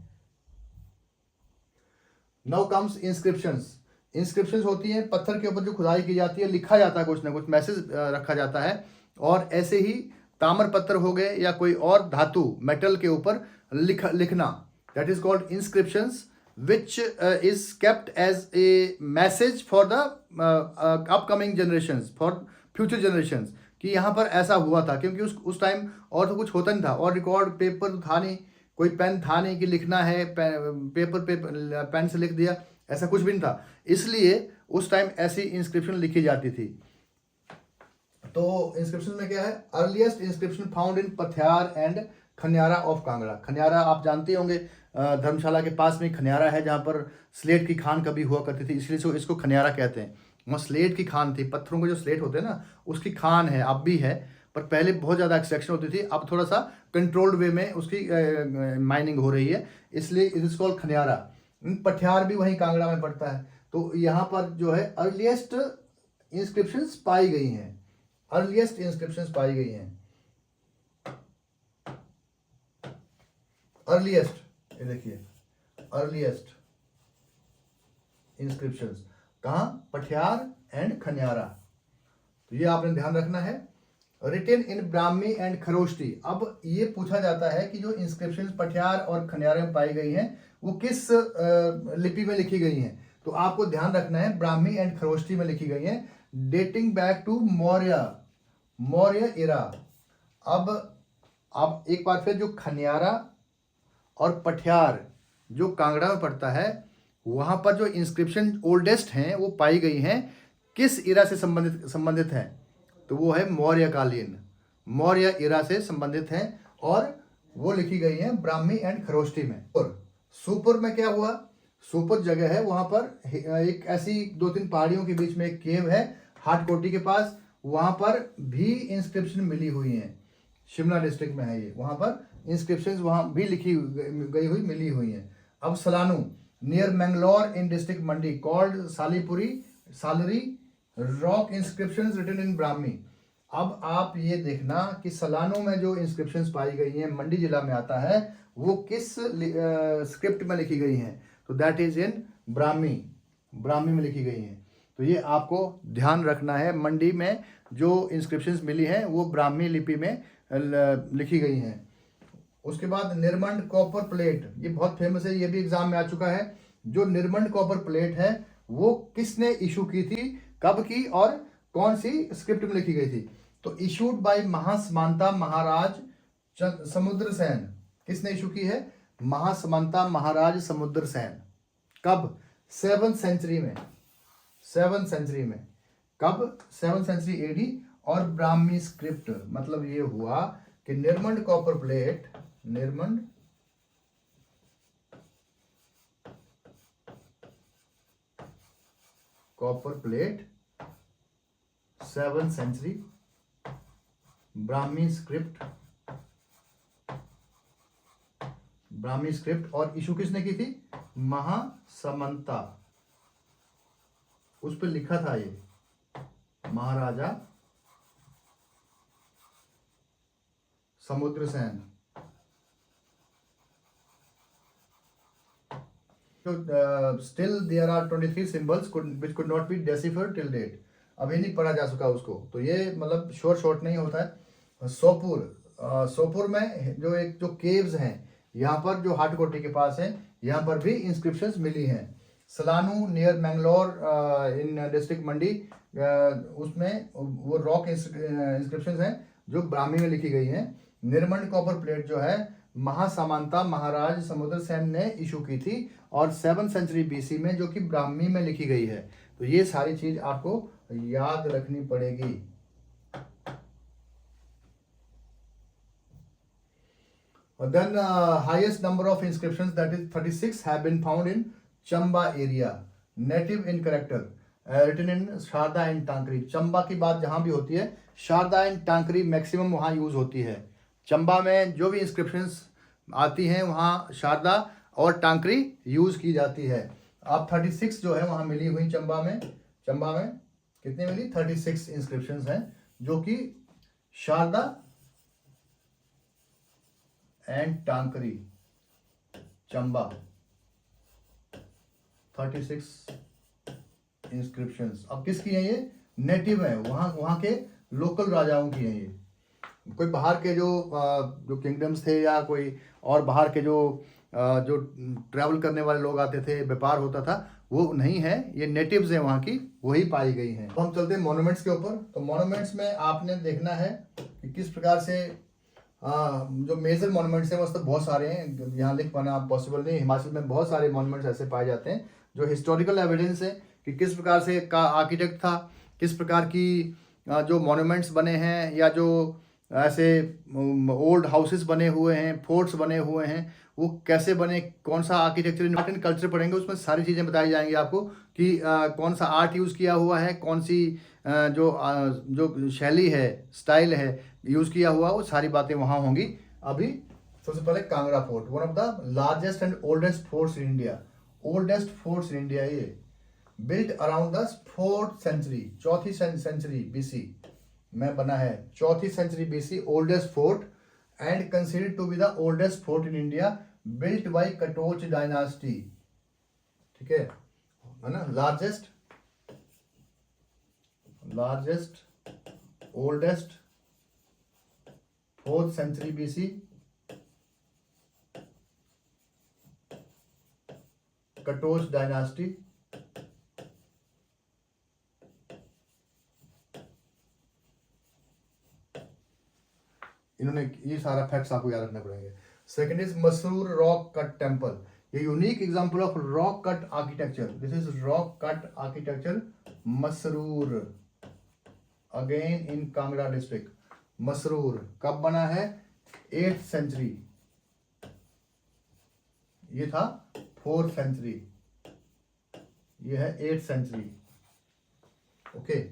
Now comes inscriptions. इंस्क्रिप्शंस होती हैं पत्थर के ऊपर जो खुदाई की जाती है, लिखा जाता है कुछ ना कुछ, मैसेज रखा जाता है, और ऐसे ही ताम्र पत्थर हो गए या कोई और धातु मेटल के ऊपर लिखना, that is called inscriptions, which is kept as a message for the upcoming generations, for future generations, कि यहाँ पर ऐसा हुआ था, क्योंकि उस टाइम और तो कुछ होता नहीं था, और रिकॉर्ड पेपर तो था नहीं, कोई पेन था नहीं कि लिखना है, पेपर पे पेन से लिख दिया, ऐसा कुछ भी नहीं था, इसलिए उस टाइम ऐसी इंस्क्रिप्शन लिखी जाती थी। तो इंस्क्रिप्शन में क्या है, earliest inscription found in Pathiyar and Khaniyara of Kangra. Khaniyara आप जानते होंगे, धर्मशाला के पास में खनियारा है जहाँ पर स्लेट की खान कभी हुआ करती थी, इसलिए इसको खनियारा कहते हैं। वहाँ स्लेट की खान थी, पत्थरों के जो स्लेट होते हैं ना उसकी खान है, अब भी है, पर पहले बहुत ज़्यादा एक्सट्रैक्शन होती थी, अब थोड़ा सा कंट्रोल्ड वे में उसकी माइनिंग हो रही है, इसलिए इट इज़ कॉल्ड खनियारा। पठियार भी वहीं कांगड़ा में पड़ता है। तो यहाँ पर जो है अर्लीस्ट इंस्क्रिप्शंस पाई गई हैं, अर्लीस्ट इंस्क्रिप्शंस पाई गई हैं, अर्लीस्ट, ये देखिए अर्लीस्ट इंस्क्रिप्शंस कहाँ, पठियार एंड खनियारा। तो ये आपने ध्यान रखना है। Written in Brahmi and Kharoshthi. अब ये पूछा जाता है कि जो इंस्क्रिप्शंस पठियार और खनियारे में पाई गई हैं वो किस लिपि में लिखी गई हैं, तो आपको ध्यान रखना है ब्राह्मी एंड खरोष्टी में लिखी गई हैं, dating back to Maurya era. अब एक बार फिर, जो खनियारा और पठियार जो कांगड़ा में पड़ता है, वहाँ पर जो इंस्क्रिप्शन ओल्डेस्ट हैं वो पाई गई हैं, किस इरा से संबंधित हैं, तो वो है मौर्यकालीन, मौर्य इरा से संबंधित हैं, और वो लिखी गई हैं ब्राह्मी एंड खरोष्टी में। और सोपुर में क्या हुआ, सोपुर जगह है, वहाँ पर एक ऐसी 2-3 पहाड़ियों के बीच में एक केव है हाटकोटी के पास, वहाँ पर भी इंस्क्रिप्शन मिली हुई हैं, शिमला डिस्ट्रिक्ट में है ये, वहाँ पर इंस्क्रिप्शंस वहाँ भी लिखी गई हुई मिली हुई हैं। अब Salanu near Mangalore in district Mandi called Salri rock inscriptions written in Brahmi. अब आप ये देखना कि सलानू में जो इंस्क्रिप्शंस पाई गई हैं, मंडी जिला में आता है, वो किस स्क्रिप्ट में लिखी गई हैं, तो दैट इज इन ब्राह्मी में लिखी गई हैं। तो ये आपको ध्यान रखना है, मंडी में जो इंस्क्रिप्शंस मिली हैं वो ब्राह्मी लिपि में लिखी गई हैं। उसके बाद निर्मंड कॉपर प्लेट, ये बहुत फेमस है, ये भी एग्जाम में आ चुका है। जो निर्मंड कॉपर प्लेट है वो किसने इशू की थी, कब की, और कौन सी स्क्रिप्ट में लिखी गई थी, तो इशूड बाय महासमांता महाराज समुद्र सेन। किसने इशू की है, महासमांता महाराज समुद्र सेन। कब, 7th सेंचुरी में, 7th सेंचुरी में। कब, 7th सेंचुरी एडी। और ब्राह्मी स्क्रिप्ट मतलब ये हुआ कि Nirmand copper plate, Nirmand copper plate 7th century, Brahmi script और इशू किसने की थी, महासमंता। उस पर लिखा था ये Maharaja Samudra Sen. Still there are 23 symbols which could not be deciphered till date। अभी नहीं पढ़ा जा सका उसको, तो ये मतलब शॉर्ट नहीं होता है। सोपुर में जो केव्स हैं, यहाँ पर जो हाटकोटी के पास है, यहाँ पर भी इंस्क्रिप्शंस मिली हैं। सलानू नियर मैंगलोर इन डिस्ट्रिक्ट मंडी, उसमें वो रॉक इंस्क्रिप्शंस हैं जो ब्राह्मी में लिखी गई हैं। निर्मंड कॉपर प्लेट जो है महासामंता महाराज समुद्र सेन ने इशू की थी, और 7th सेंचुरी BC में, जो कि ब्राह्मी में लिखी गई है। तो ये सारी चीज आपको याद रखनी पड़ेगी। Then highest number of inscriptions, that is 36, have been found in Chamba area, native in character, written in Sharada and Takri. Chamba की बात जहां भी होती है, शारदा एंड टांकरी मैक्सिमम वहां यूज होती है। चंबा में जो भी इंस्क्रिप्शंस आती हैं वहाँ शारदा और टांकरी यूज की जाती है। अब 36 जो है वहाँ मिली हुई चंबा में कितनी मिली, 36 इंस्क्रिप्शंस हैं, जो कि शारदा एंड टांकरी, चंबा 36 इंस्क्रिप्शंस। अब किसकी हैं ये, नेटिव है, वहाँ के लोकल राजाओं की हैं ये। कोई बाहर के जो किंगडम्स थे या कोई और बाहर के जो ट्रैवल करने वाले लोग आते थे, व्यापार होता था, वो नहीं है, ये नेटिव्स हैं वहाँ की, वही पाई गई हैं। तो हम चलते हैं मॉन्यूमेंट्स के ऊपर। तो मॉन्यूमेंट्स में आपने देखना है कि किस प्रकार से जो मेजर मॉन्यूमेंट्स हैं, वो तो बहुत सारे हैं, यहाँ लिख पाना पॉसिबल नहीं। हिमाचल में बहुत सारे मॉन्यूमेंट्स ऐसे पाए जाते हैं जो हिस्टोरिकल एविडेंस है कि किस प्रकार से का आर्किटेक्ट था, किस प्रकार की जो मॉन्यूमेंट्स बने हैं, या जो ऐसे ओल्ड हाउसेस बने हुए हैं, फोर्ट्स बने हुए हैं, वो कैसे बने, कौन सा आर्किटेक्चर, आर्ट एंड कल्चर पढ़ेंगे, उसमें सारी चीज़ें बताई जाएंगी आपको कि कौन सा आर्ट यूज़ किया हुआ है, कौन सी जो शैली है, स्टाइल है यूज़ किया हुआ, वो सारी बातें वहाँ होंगी। अभी सबसे पहले Kangra fort, one of the largest and oldest forts in India, oldest forts in India, ये built around the 4th century, चौथी सेंचुरी बीसी में बना है, चौथी century BC, oldest fort and considered to be the oldest fort in India, built by Katoch dynasty. ठीक है ना, largest oldest 4th century BC, Katoch dynasty. इन्होंने ये सारा फैक्ट्स आपको याद रखने पड़ेंगे। Second is Masroor rock cut temple, ये unique example of rock cut architecture, this is rock cut architecture Masroor, again in Kangra district. Masroor कब बना है? 8th सेंचुरी, ये था 4th सेंचुरी, ये है 8th century. Okay,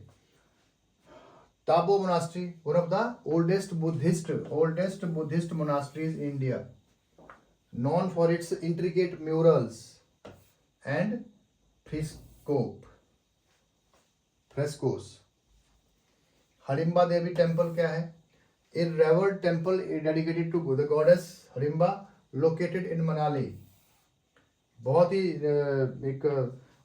Tabo Monastery, one of the oldest Buddhist monasteries in India, known for its intricate murals and frescoes. Harimba Devi Temple क्या है? A revered temple dedicated to the goddess Harimba, located in Manali. बहुत ही एक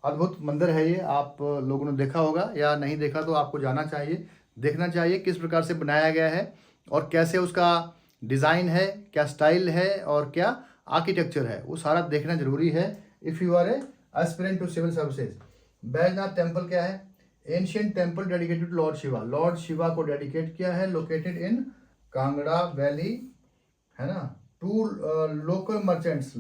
अद्भुत मंदिर है ये, आप लोगों ने देखा होगा या नहीं देखा तो आपको जाना चाहिए, देखना चाहिए किस प्रकार से बनाया गया है और कैसे उसका डिज़ाइन है, क्या स्टाइल है और क्या आर्किटेक्चर है, वो सारा देखना जरूरी है if you are a aspirant to civil services. Baijnath temple क्या है? Ancient temple dedicated to lord Shiva, lord Shiva को डेडिकेट किया है, लोकेटेड इन कांगड़ा वैली, है ना। Two local merchants,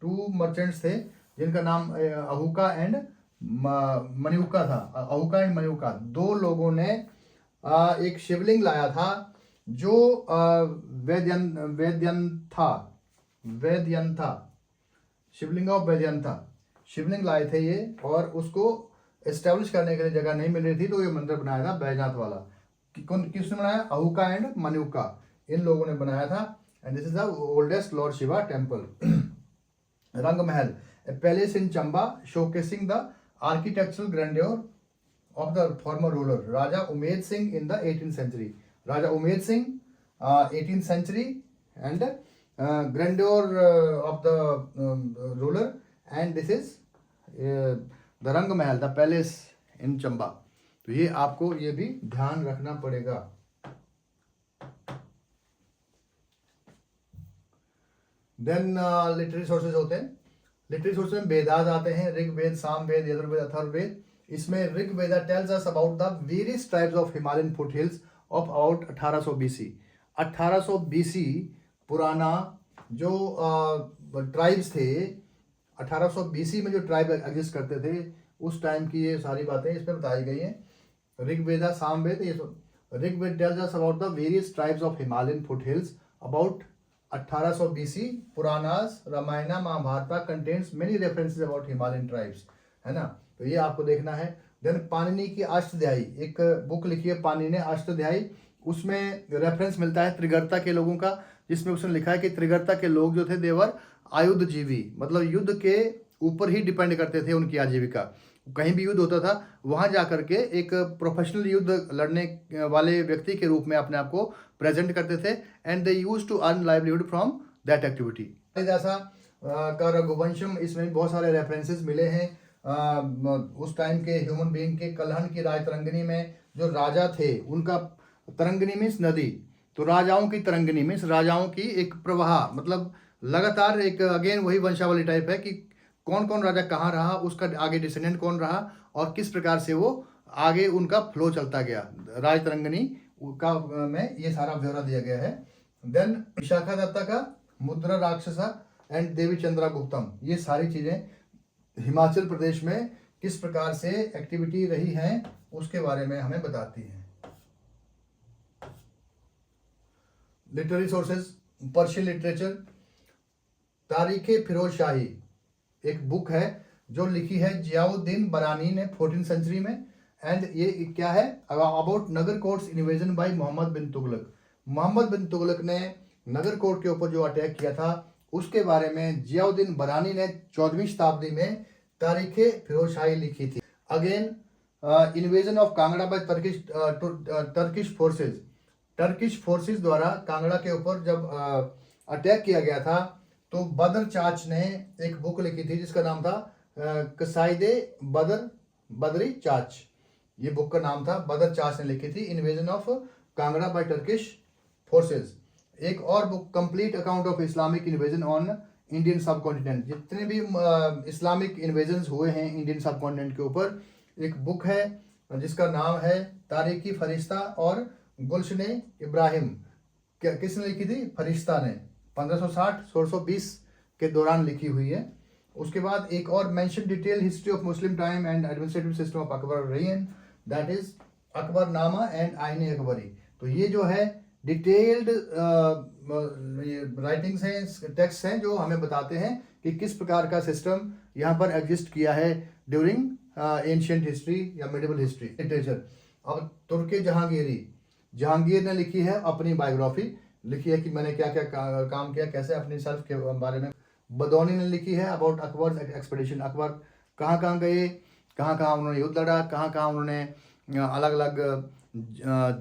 two merchants थे जिनका नाम अहुका एंड मनियुका था, अहुका एंड मनियुका, दो लोगों ने एक शिवलिंग लाया था जो वेद्यंथा, शिवलिंग ऑफ वेद्यंथा, शिवलिंग लाए थे ये, और उसको एस्टेब्लिश करने के लिए जगह नहीं मिल रही थी तो ये मंदिर बनाया था बैजनाथ वाला। किसने बनाया? अहुका एंड मनियुका, इन लोगों ने बनाया था, and this is the oldest Lord Shiva temple. रंग महल, a palace in Chamba showcasing the architectural grandeur of the former ruler Raja Umed Singh in the 18th century. Raja Umed Singh, 18th century, and grandeur of the ruler, and this is the Rang Mahal, the palace in Chamba. तो ये आपको ये भी ध्यान रखना पड़ेगा। Then literary sources होते हैं, लिटरेरी सोर्सेज में वेदास आते हैं, ऋग्वेद, सामवेद, यजुर्वेद, अथर्ववेद। इसमें Rigveda tales us about the various tribes of Himalayan foothills of about 1800 BC। 1800 BC पुराना जो ट्राइब्स थे, 1800 BC में जो ट्राइब एग्जिस्ट करते थे उस टाइम की ये सारी बातें इसमें बताई गई हैं। ऋग्वेदा, सामवेद, ये Rigveda tells us about the various tribes of Himalayan foothills about 1800 BC। Puranas, Ramayana, Mahabharata contains many references about Himalayan tribes, है ना। तो ये आपको देखना है। देन पाणिनि की अष्टध्यायी, एक बुक लिखी है पाणिनि ने, अष्टध्यायी, उसमें रेफरेंस मिलता है त्रिगर्ता के लोगों का, जिसमें उसने लिखा है कि त्रिगर्ता के लोग जो थे देवर आयुध जीवी, मतलब युद्ध के ऊपर ही डिपेंड करते थे उनकी आजीविका। कहीं भी युद्ध होता था वहाँ जा करके एक प्रोफेशनल युद्ध लड़ने वाले व्यक्ति के रूप में अपने आप को प्रेजेंट करते थे, and they use to earn livelihood from that activity. जैसा का रघुवंशम, इसमें बहुत सारे रेफरेंसेस मिले हैं उस टाइम के ह्यूमन बीइंग के। कलहन की राज तरंगिनी में जो राजा थे उनका, तरंगिनी मीन्स नदी, तो राजाओं की तरंगिनी मीन्स राजाओं की एक प्रवाह, मतलब लगातार एक अगेन वही वंशावली टाइप है कि कौन कौन राजा कहाँ रहा, उसका आगे डिसेंडेंट कौन रहा और किस प्रकार से वो आगे उनका फ्लो चलता गया। राज तरंगिनी का में ये सारा ब्यौरा दिया गया है। देन विशाखा दत्ता का मुद्रा राक्षसा एंड देवी चंद्रा गुप्तम, ये सारी चीज़ें हिमाचल प्रदेश में किस प्रकार से एक्टिविटी रही हैं उसके बारे में हमें बताती हैं। लिटरेरी सोर्सेज, पर्शियन लिटरेचर, तारीख फिरोज शाही एक बुक है जो लिखी है जियाउद्दीन बरानी ने 14th सेंचुरी में। एंड ये क्या है, about Nagarkot invasion by Muhammad bin Tughlaq. Muhammad bin Tughlaq ने नगर कोर्ट के ऊपर जो अटैक किया था उसके बारे में जियाउद्दीन बरानी ने 14वीं शताब्दी में तारीख फिरोज शाही लिखी थी। Again invasion of Kangra by Turkish forces. Turkish forces द्वारा कांगड़ा के ऊपर जब अटैक किया गया था तो बदर चाच ने एक बुक लिखी थी जिसका नाम था कसाइदे बदरी चाच। ये बुक का नाम था, बदर चाच ने लिखी थी, invasion of Kangra by Turkish forces. एक और book complete account of Islamic invasion on Indian subcontinent. जितने भी इस्लामिक इन्वेजन हुए हैं इंडियन सब कॉन्टिनेंट के ऊपर, एक बुक है जिसका नाम है तारीखी फरिश्ता और गुलशन इब्राहिम। किसने लिखी थी? फरिश्ता ने 1560-1620 के दौरान लिखी हुई है। उसके बाद एक और mention detail history of Muslim time and administrative system of Akbar rain, that is Akbarnama and आईन अकबरी। तो ये जो है डिटेल्ड राइटिंग्स हैं, टेक्स्ट हैं जो हमें बताते हैं कि किस प्रकार का सिस्टम यहाँ पर एग्जिस्ट किया है ड्यूरिंग एंशियंट हिस्ट्री या मिडिवल हिस्ट्री लिटरेचर। अब तुर्की जहांगीर ने लिखी है अपनी बायोग्राफी, लिखी है कि मैंने क्या क्या काम किया, कैसे अपनी सेल्फ के बारे में। बदौनी ने लिखी है अबाउट अकबर एक्सपेडिशन, अकबर कहाँ कहाँ गए, कहाँ कहाँ उन्होंने युद्ध लड़ा, कहाँ कहाँ उन्होंने अलग अलग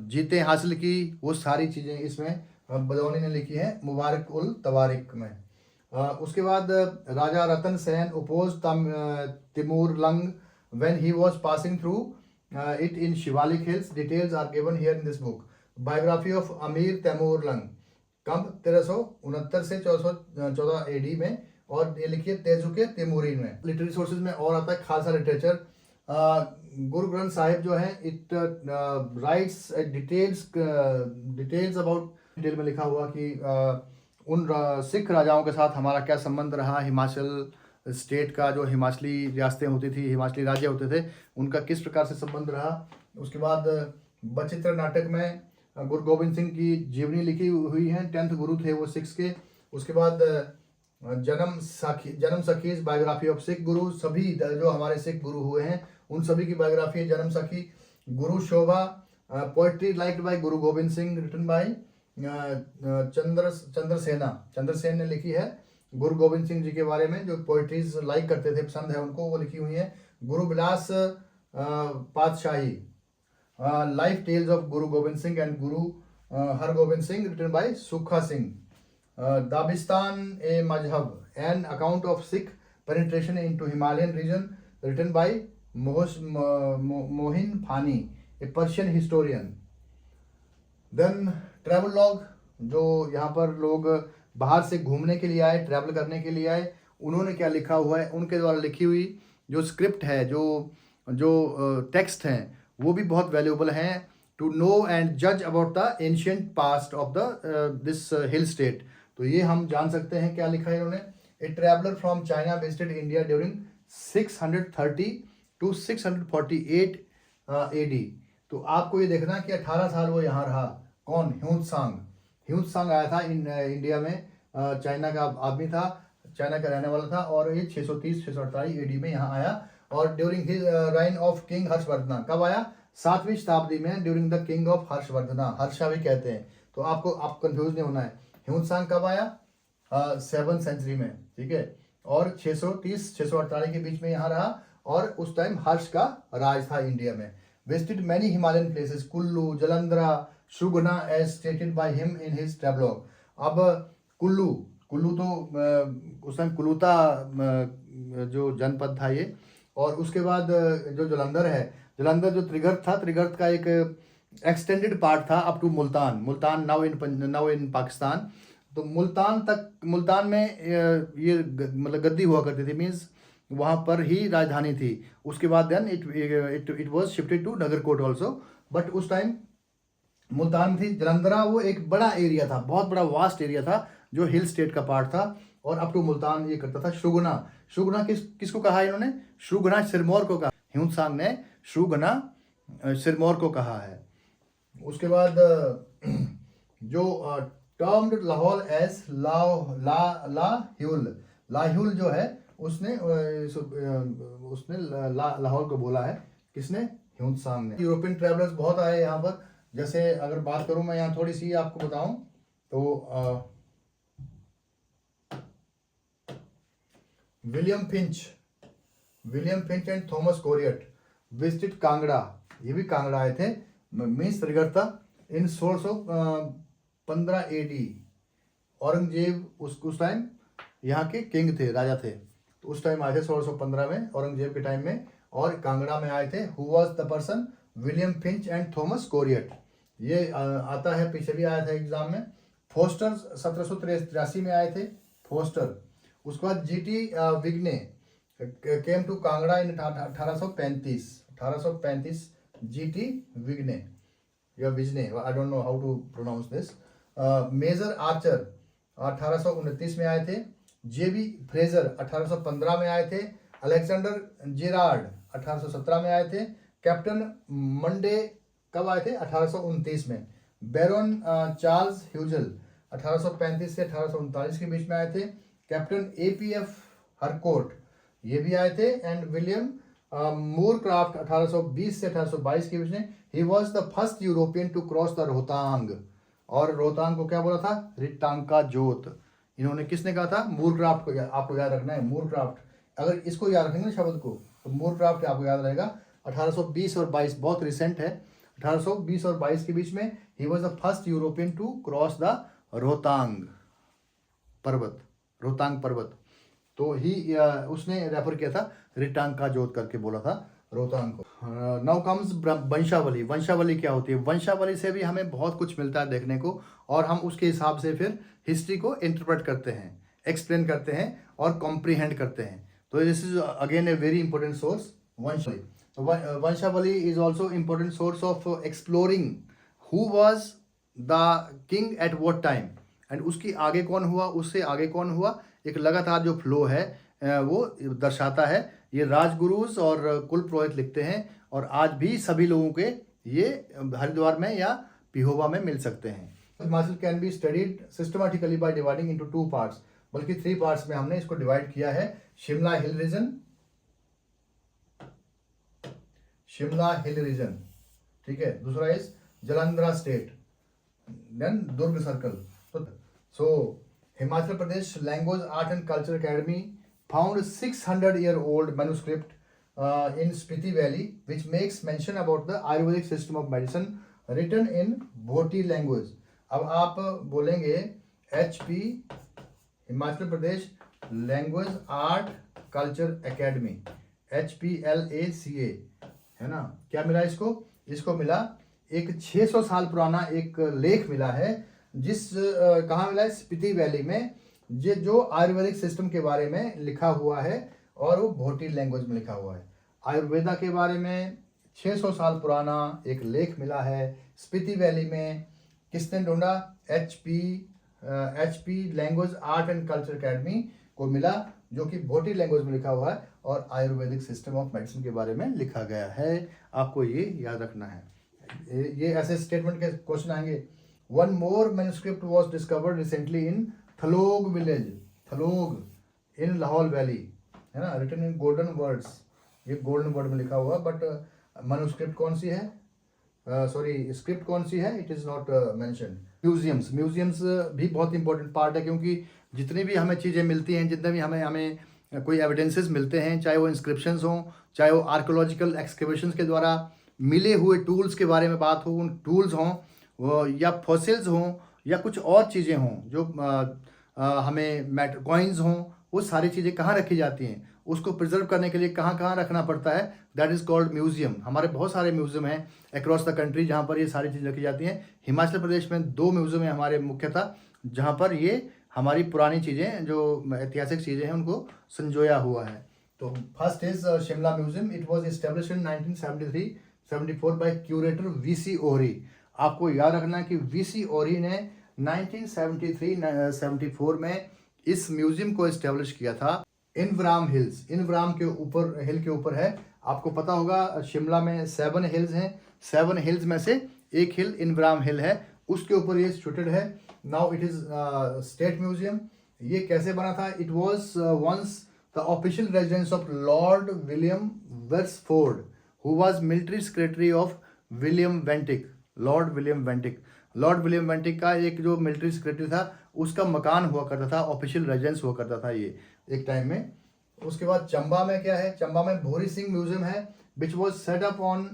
जीतें हासिल की, वो सारी चीज़ें इसमें बदौनी ने लिखी है मुबारक उल तवारिक में। उसके बाद Raja Ratan Sen oppose Taimur Lang when he was passing through it in Shivalik hills. Details are given here in this book. Biography of Amir Taimur lung, कब 1369 से 1414 एडी में, और ये लिखिए तेजुके तिमूरी में। लिटरेरी सोर्सेज में और आता है खालसा लिटरेचर। गुरु ग्रंथ साहिब जो है it rights details about, detail में लिखा हुआ कि उन सिख राजाओं के साथ हमारा क्या संबंध रहा, हिमाचल स्टेट का जो हिमाचली रियासतें होती थी, हिमाचली राज्य होते थे, उनका किस प्रकार से संबंध रहा। उसके बाद बचित्र नाटक में गुरु गोविंद सिंह की जीवनी लिखी हुई है, 10th गुरु थे वो सिक्स के। उसके बाद जन्म सखीज बायोग्राफी ऑफ सिख गुरु, सभी जो हमारे सिख गुरु हुए हैं उन सभी की बायोग्राफी है जन्म सखी। गुरु शोभा poetry liked by Guru Govind Singh, written by Chandrasen ने लिखी है गुरु गोविंद सिंह जी के बारे में, जो पोएट्रीज लाइक करते थे, पसंद है उनको, वो लिखी हुई है। गुरु बिलास पातशाही, life tales of Guru Govind Singh and Guru Hargovind Singh, written by सुखा Singh. Dabistan e Mazhab, an account of Sikh penetration into Himalayan region, written by Mohin Fani, a Persian historian. Then travel log, जो यहाँ पर लोग बाहर से घूमने के लिए आए, ट्रैवल करने के लिए आए, उन्होंने क्या लिखा हुआ है, उनके द्वारा लिखी हुई जो स्क्रिप्ट है, जो टेक्स्ट हैं, वो भी बहुत वैल्यूएबल हैं टू नो एंड जज about the ancient past of the this hill state. तो ये हम जान सकते हैं क्या लिखा है इन्होंने। ए traveller from China visited India during 630 to 648 AD। तो आपको ये देखना कि 18 साल वो यहाँ रहा। कौन? ह्यून सांग आया था इंडिया में, चाइना का आदमी था, चाइना का रहने वाला था, और ये 630-648 AD में यहाँ आया। और during his reign of king Harshavardhana, कब आया? 7वीं शताब्दी में, during the king of Harshavardhana, Harsha भी कहते हैं। तो आप कंफ्यूज नहीं होना है। ह्यून सांग कब आया? 7th सेंचुरी में, ठीक है, और 630-648 के बीच में यहाँ रहा, और उस टाइम हर्ष का राज था इंडिया में। Visited many Himalayan places, Kullu, Jalandhara, Shugna, as stated by him in his travelogue. अब कुल्लू तो उस टाइम कुलूता जो जनपद था ये, और उसके बाद जो जलंधर जो त्रिगर्त था, त्रिगर्त का एक एक्सटेंडेड पार्ट था up to Multan now in Pakistan. तो मुल्तान में ये मतलब गद्दी हुआ करती थी, मीन्स वहाँ पर ही राजधानी थी। उसके बाद then it was shifted to Nagarkot also, but उस टाइम मुल्तान थी। जलंधरा वो एक बड़ा एरिया था, बहुत बड़ा वास्ट एरिया था, जो हिल स्टेट का पार्ट था, और अप टू मुल्तान ये करता था। शुगना किसको कहा इन्होंने? शुगना सिरमौर को कहा। ह्यून सांग ने शुगना सिरमौर को कहा है। उसके बाद जो टर्म्ड लाहौल एज लाह्यूल। लाह्यूल जो है उसने लाहौल को बोला है, किसने? ह्यून सांग ने। यूरोपियन ट्रैवलर्स बहुत आए यहाँ पर। जैसे अगर बात करूँ मैं यहाँ थोड़ी सी आपको बताऊं तो William Finch and Thomas Coryat visited Kangra. ये भी कांगड़ा आए थे, means Trigarta, in 1615 AD। Aurangzeb उस टाइम यहाँ के किंग थे, राजा थे, तो उस टाइम आए थे 1615 में, औरंगजेब के टाइम में, और कांगड़ा में आए थे। Who was the person? William Finch and Thomas Coryat. ये आता है, पीछे भी आया था एग्जाम में। फोस्टर 1783 में आए थे, फोस्टर। उसके बाद GT Vigne came to Kangra in 1835। GT Vigne या Vigne, I don't know how to pronounce this. Major Archer 1829 में आए थे। जेबी फ्रेजर 1815 में आए थे। अलेक्जेंडर जेरार्ड 1817 में आए थे। कैप्टन मंडे कब आए थे? 1829 में। बैरोन चार्ल्स ह्यूजल 1835 से 1839 के बीच में आए थे। कैप्टन APF हरकोर्ट ये भी आए थे। एंड विलियम मूरक्राफ्ट 1820 से 1822 के बीच में। He was the first European to cross the Rohtang. और रोहतांग को क्या बोला था? रिटांका जोत। इन्होंने, किसने कहा था? मूरक्राफ्ट को। आपको याद रखना है मूरक्राफ्ट। अगर इसको याद रखेंगे शब्द को तो मूरक्राफ्ट आपको याद रहेगा। 1820 और 22 बहुत रिसेंट है। 1820 और 22 के बीच में he was the first European to cross the Rohtang पर्वत। तो ही उसने रेफर किया था, रिटांका जोत करके बोला था रोहतांग को। नाउ कम्स वंशावली। वंशावली क्या होती है? वंशावली से भी हमें बहुत कुछ मिलता है देखने को, और हम उसके हिसाब से फिर हिस्ट्री को इंटरप्रेट करते हैं, एक्सप्लेन करते हैं और कॉम्प्रीहेंड करते हैं। तो this is again a very important source, वंशावली। वंशावली is also important source of exploring who was the king at what time, and उसकी आगे कौन हुआ, उससे आगे कौन हुआ। एक लगातार जो फ्लो है वो दर्शाता है। ये राजगुरुज और कुल पुरोहित लिखते हैं, और आज भी सभी लोगों के ये हरिद्वार में या पिहोवा में मिल सकते हैं। Himachal can be studied systematically by dividing into 2 parts, बल्कि 3 पार्ट्स में हमने इसको डिवाइड किया है। शिमला हिल रीजन, ठीक है। दूसरा is Jalandhar state, then Durg circle. So Himachal Pradesh language art and culture academy found 600-year-old manuscript in Spiti Valley which makes mention about the Ayurvedic system of medicine written in Bhoti language। अब आप बोलेंगे HP Himachal Pradesh language art culture academy, HPLACA, है ना। क्या मिला इसको? इसको मिला एक 600 साल पुराना एक लेख मिला है, जिस कहाँ मिला है? स्पीति वैली में। ये जो आयुर्वेदिक सिस्टम के बारे में लिखा हुआ है, और वो भोटी लैंग्वेज में लिखा हुआ है। आयुर्वेदा के बारे में 600 साल पुराना एक लेख मिला है स्पीति वैली में। किसने ढूंढा? HP language art and culture academy को मिला, जो कि भोटी लैंग्वेज में लिखा हुआ है, और आयुर्वेदिक सिस्टम ऑफ मेडिसिन के बारे में लिखा गया है। आपको ये याद रखना है। ये ऐसे स्टेटमेंट के क्वेश्चन आएंगे। One more manuscript was discovered recently in Thalog village, Thalog in Lahaul valley, है ना, रिटन इन गोल्डन वर्ड्स। ये गोल्डन वर्ड में लिखा हुआ, बट मैन्युस्क्रिप्ट कौन सी है? स्क्रिप्ट कौन सी है? It is not mentioned. Museums भी बहुत इंपॉर्टेंट पार्ट है, क्योंकि जितनी भी हमें चीज़ें मिलती हैं, जितने भी हमें कोई एविडेंसेस मिलते हैं, चाहे वो इंस्क्रिप्शंस हों, चाहे वो आर्कोलॉजिकल एक्सकेवेशंस के द्वारा मिले हुए टूल्स के बारे में बात हो, उन टूल्स हों, या फॉसिल्स हों, या कुछ और चीज़ें हों जो हमें कॉइन्स हों, वो सारी चीज़ें कहाँ रखी जाती हैं, उसको प्रिजर्व करने के लिए कहाँ कहाँ रखना पड़ता है, दैट इज़ कॉल्ड म्यूजियम। हमारे बहुत सारे म्यूजियम हैं अक्रॉस द कंट्री जहाँ पर ये सारी चीज़ें रखी जाती हैं। हिमाचल प्रदेश में 2 म्यूजियम हैं हमारे मुख्यतः, जहाँ पर ये हमारी पुरानी चीज़ें, जो ऐतिहासिक चीज़ें हैं, उनको संजोया हुआ है। तो first is Shimla museum. It was establish in 1973-74 by curator VC Ohri. आपको याद रखना है कि VC ओहरी ने 1973-74 में इस म्यूजियम को इस्टेब्लिश किया था। इनवराम के ऊपर, हिल के ऊपर है। आपको पता होगा शिमला में 7 हिल्स हैं, 7 हिल्स में से एक हिल इनवराम हिल है, उसके ऊपर ये सिचुएटेड है। Now it is state museum. ये कैसे बना था? It was once the official residence of Lord William Welsford, who was military secretary of William Bentinck. Lord William Bentinck, Lord William Bentinck का एक जो मिलिट्री सेक्रेटरी था, उसका मकान हुआ करता था, ऑफिशियल रेजिडेंस हुआ करता था ये एक टाइम में। उसके बाद चंबा में क्या है? चंबा में भोरी सिंह म्यूजियम है, which was set up on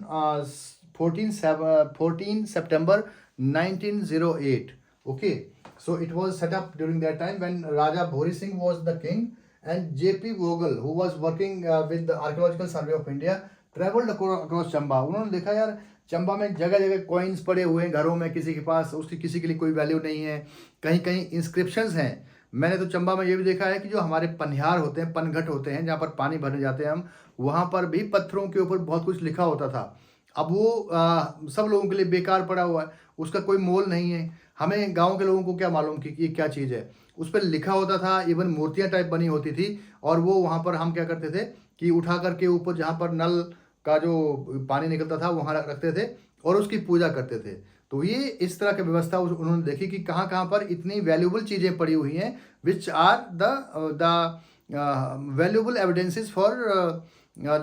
14 September 1908. Okay, so it was set up during that time when Raja Bhori Singh was the king, and J.P. Vogel, who was working with the Archaeological Survey of India, traveled across Chamba. उन्होंने देखा यार चंबा में जगह जगह coins पड़े हुए हैं घरों में, किसी के पास उसकी किसी के लिए कोई वैल्यू नहीं है, कहीं कहीं इंस्क्रिप्शंस हैं। मैंने तो चंबा में ये भी देखा है कि जो हमारे पनिहार होते हैं, पनघट होते हैं, जहाँ पर पानी भरने जाते हैं हम, वहाँ पर भी पत्थरों के ऊपर बहुत कुछ लिखा होता था। अब वो सब लोगों के लिए बेकार पड़ा हुआ है, उसका कोई मोल नहीं है। हमें गांव के लोगों को क्या मालूम कि ये क्या चीज़ है? उस पर लिखा होता था, इवन मूर्तियां टाइप बनी होती थी, और वो वहाँ पर हम क्या करते थे कि उठा करके ऊपर जहाँ पर नल का जो पानी निकलता था वहाँ रखते थे और उसकी पूजा करते थे। तो ये इस तरह की व्यवस्था उन्होंने देखी कि कहाँ कहाँ पर इतनी वैल्यूबल चीज़ें पड़ी हुई हैं, which are the valuable evidences for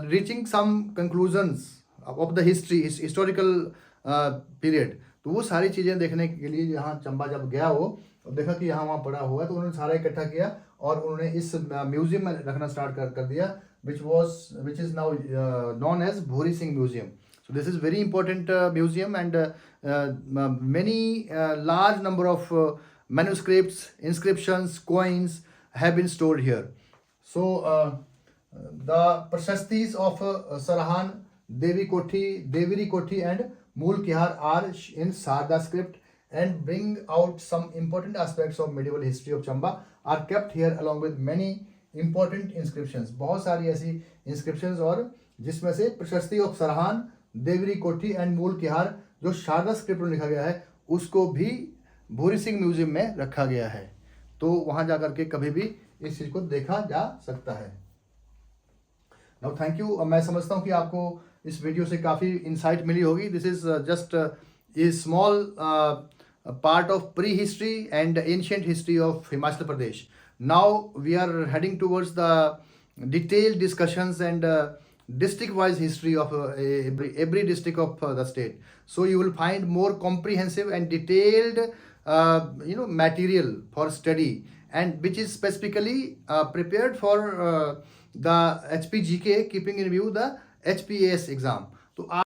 reaching some conclusions of the historical period. तो वो सारी चीज़ें देखने के लिए यहाँ चंबा जब गया वो, और देखा कि यहाँ वहाँ पड़ा हुआ है, तो उन्होंने सारा इकट्ठा किया और उन्होंने इस म्यूजियम में रखना स्टार्ट कर दिया, which is now known as Bhori Singh Museum. So this is very important museum, and many large number of manuscripts, inscriptions, coins have been stored here. So the Prashastis of Sarahan, Deviri Kothi and Mool Kihar are in Sarda script and bring out some important aspects of medieval history of Chamba, are kept here along with many important inscriptions. बहुत सारी ऐसी inscriptions, और जिसमें से प्रशस्ति of सरहान, Deori कोठी and मूल किहार जो शारदा स्क्रिप्ट में लिखा गया है, उसको भी भूरी सिंह म्यूजियम में रखा गया है। तो वहाँ जा करके कभी भी इस चीज़ को देखा जा सकता है। Now thank you. मैं समझता हूँ कि आपको इस वीडियो से काफ़ी इंसाइट मिली होगी। This is just a small part of prehistory and ancient history of Himachal Pradesh. Now we are heading towards the detailed discussions and district-wise history of every district of the state. So you will find more comprehensive and detailed, material for study, and which is specifically prepared for the HPGK, keeping in view the HPAS exam. तो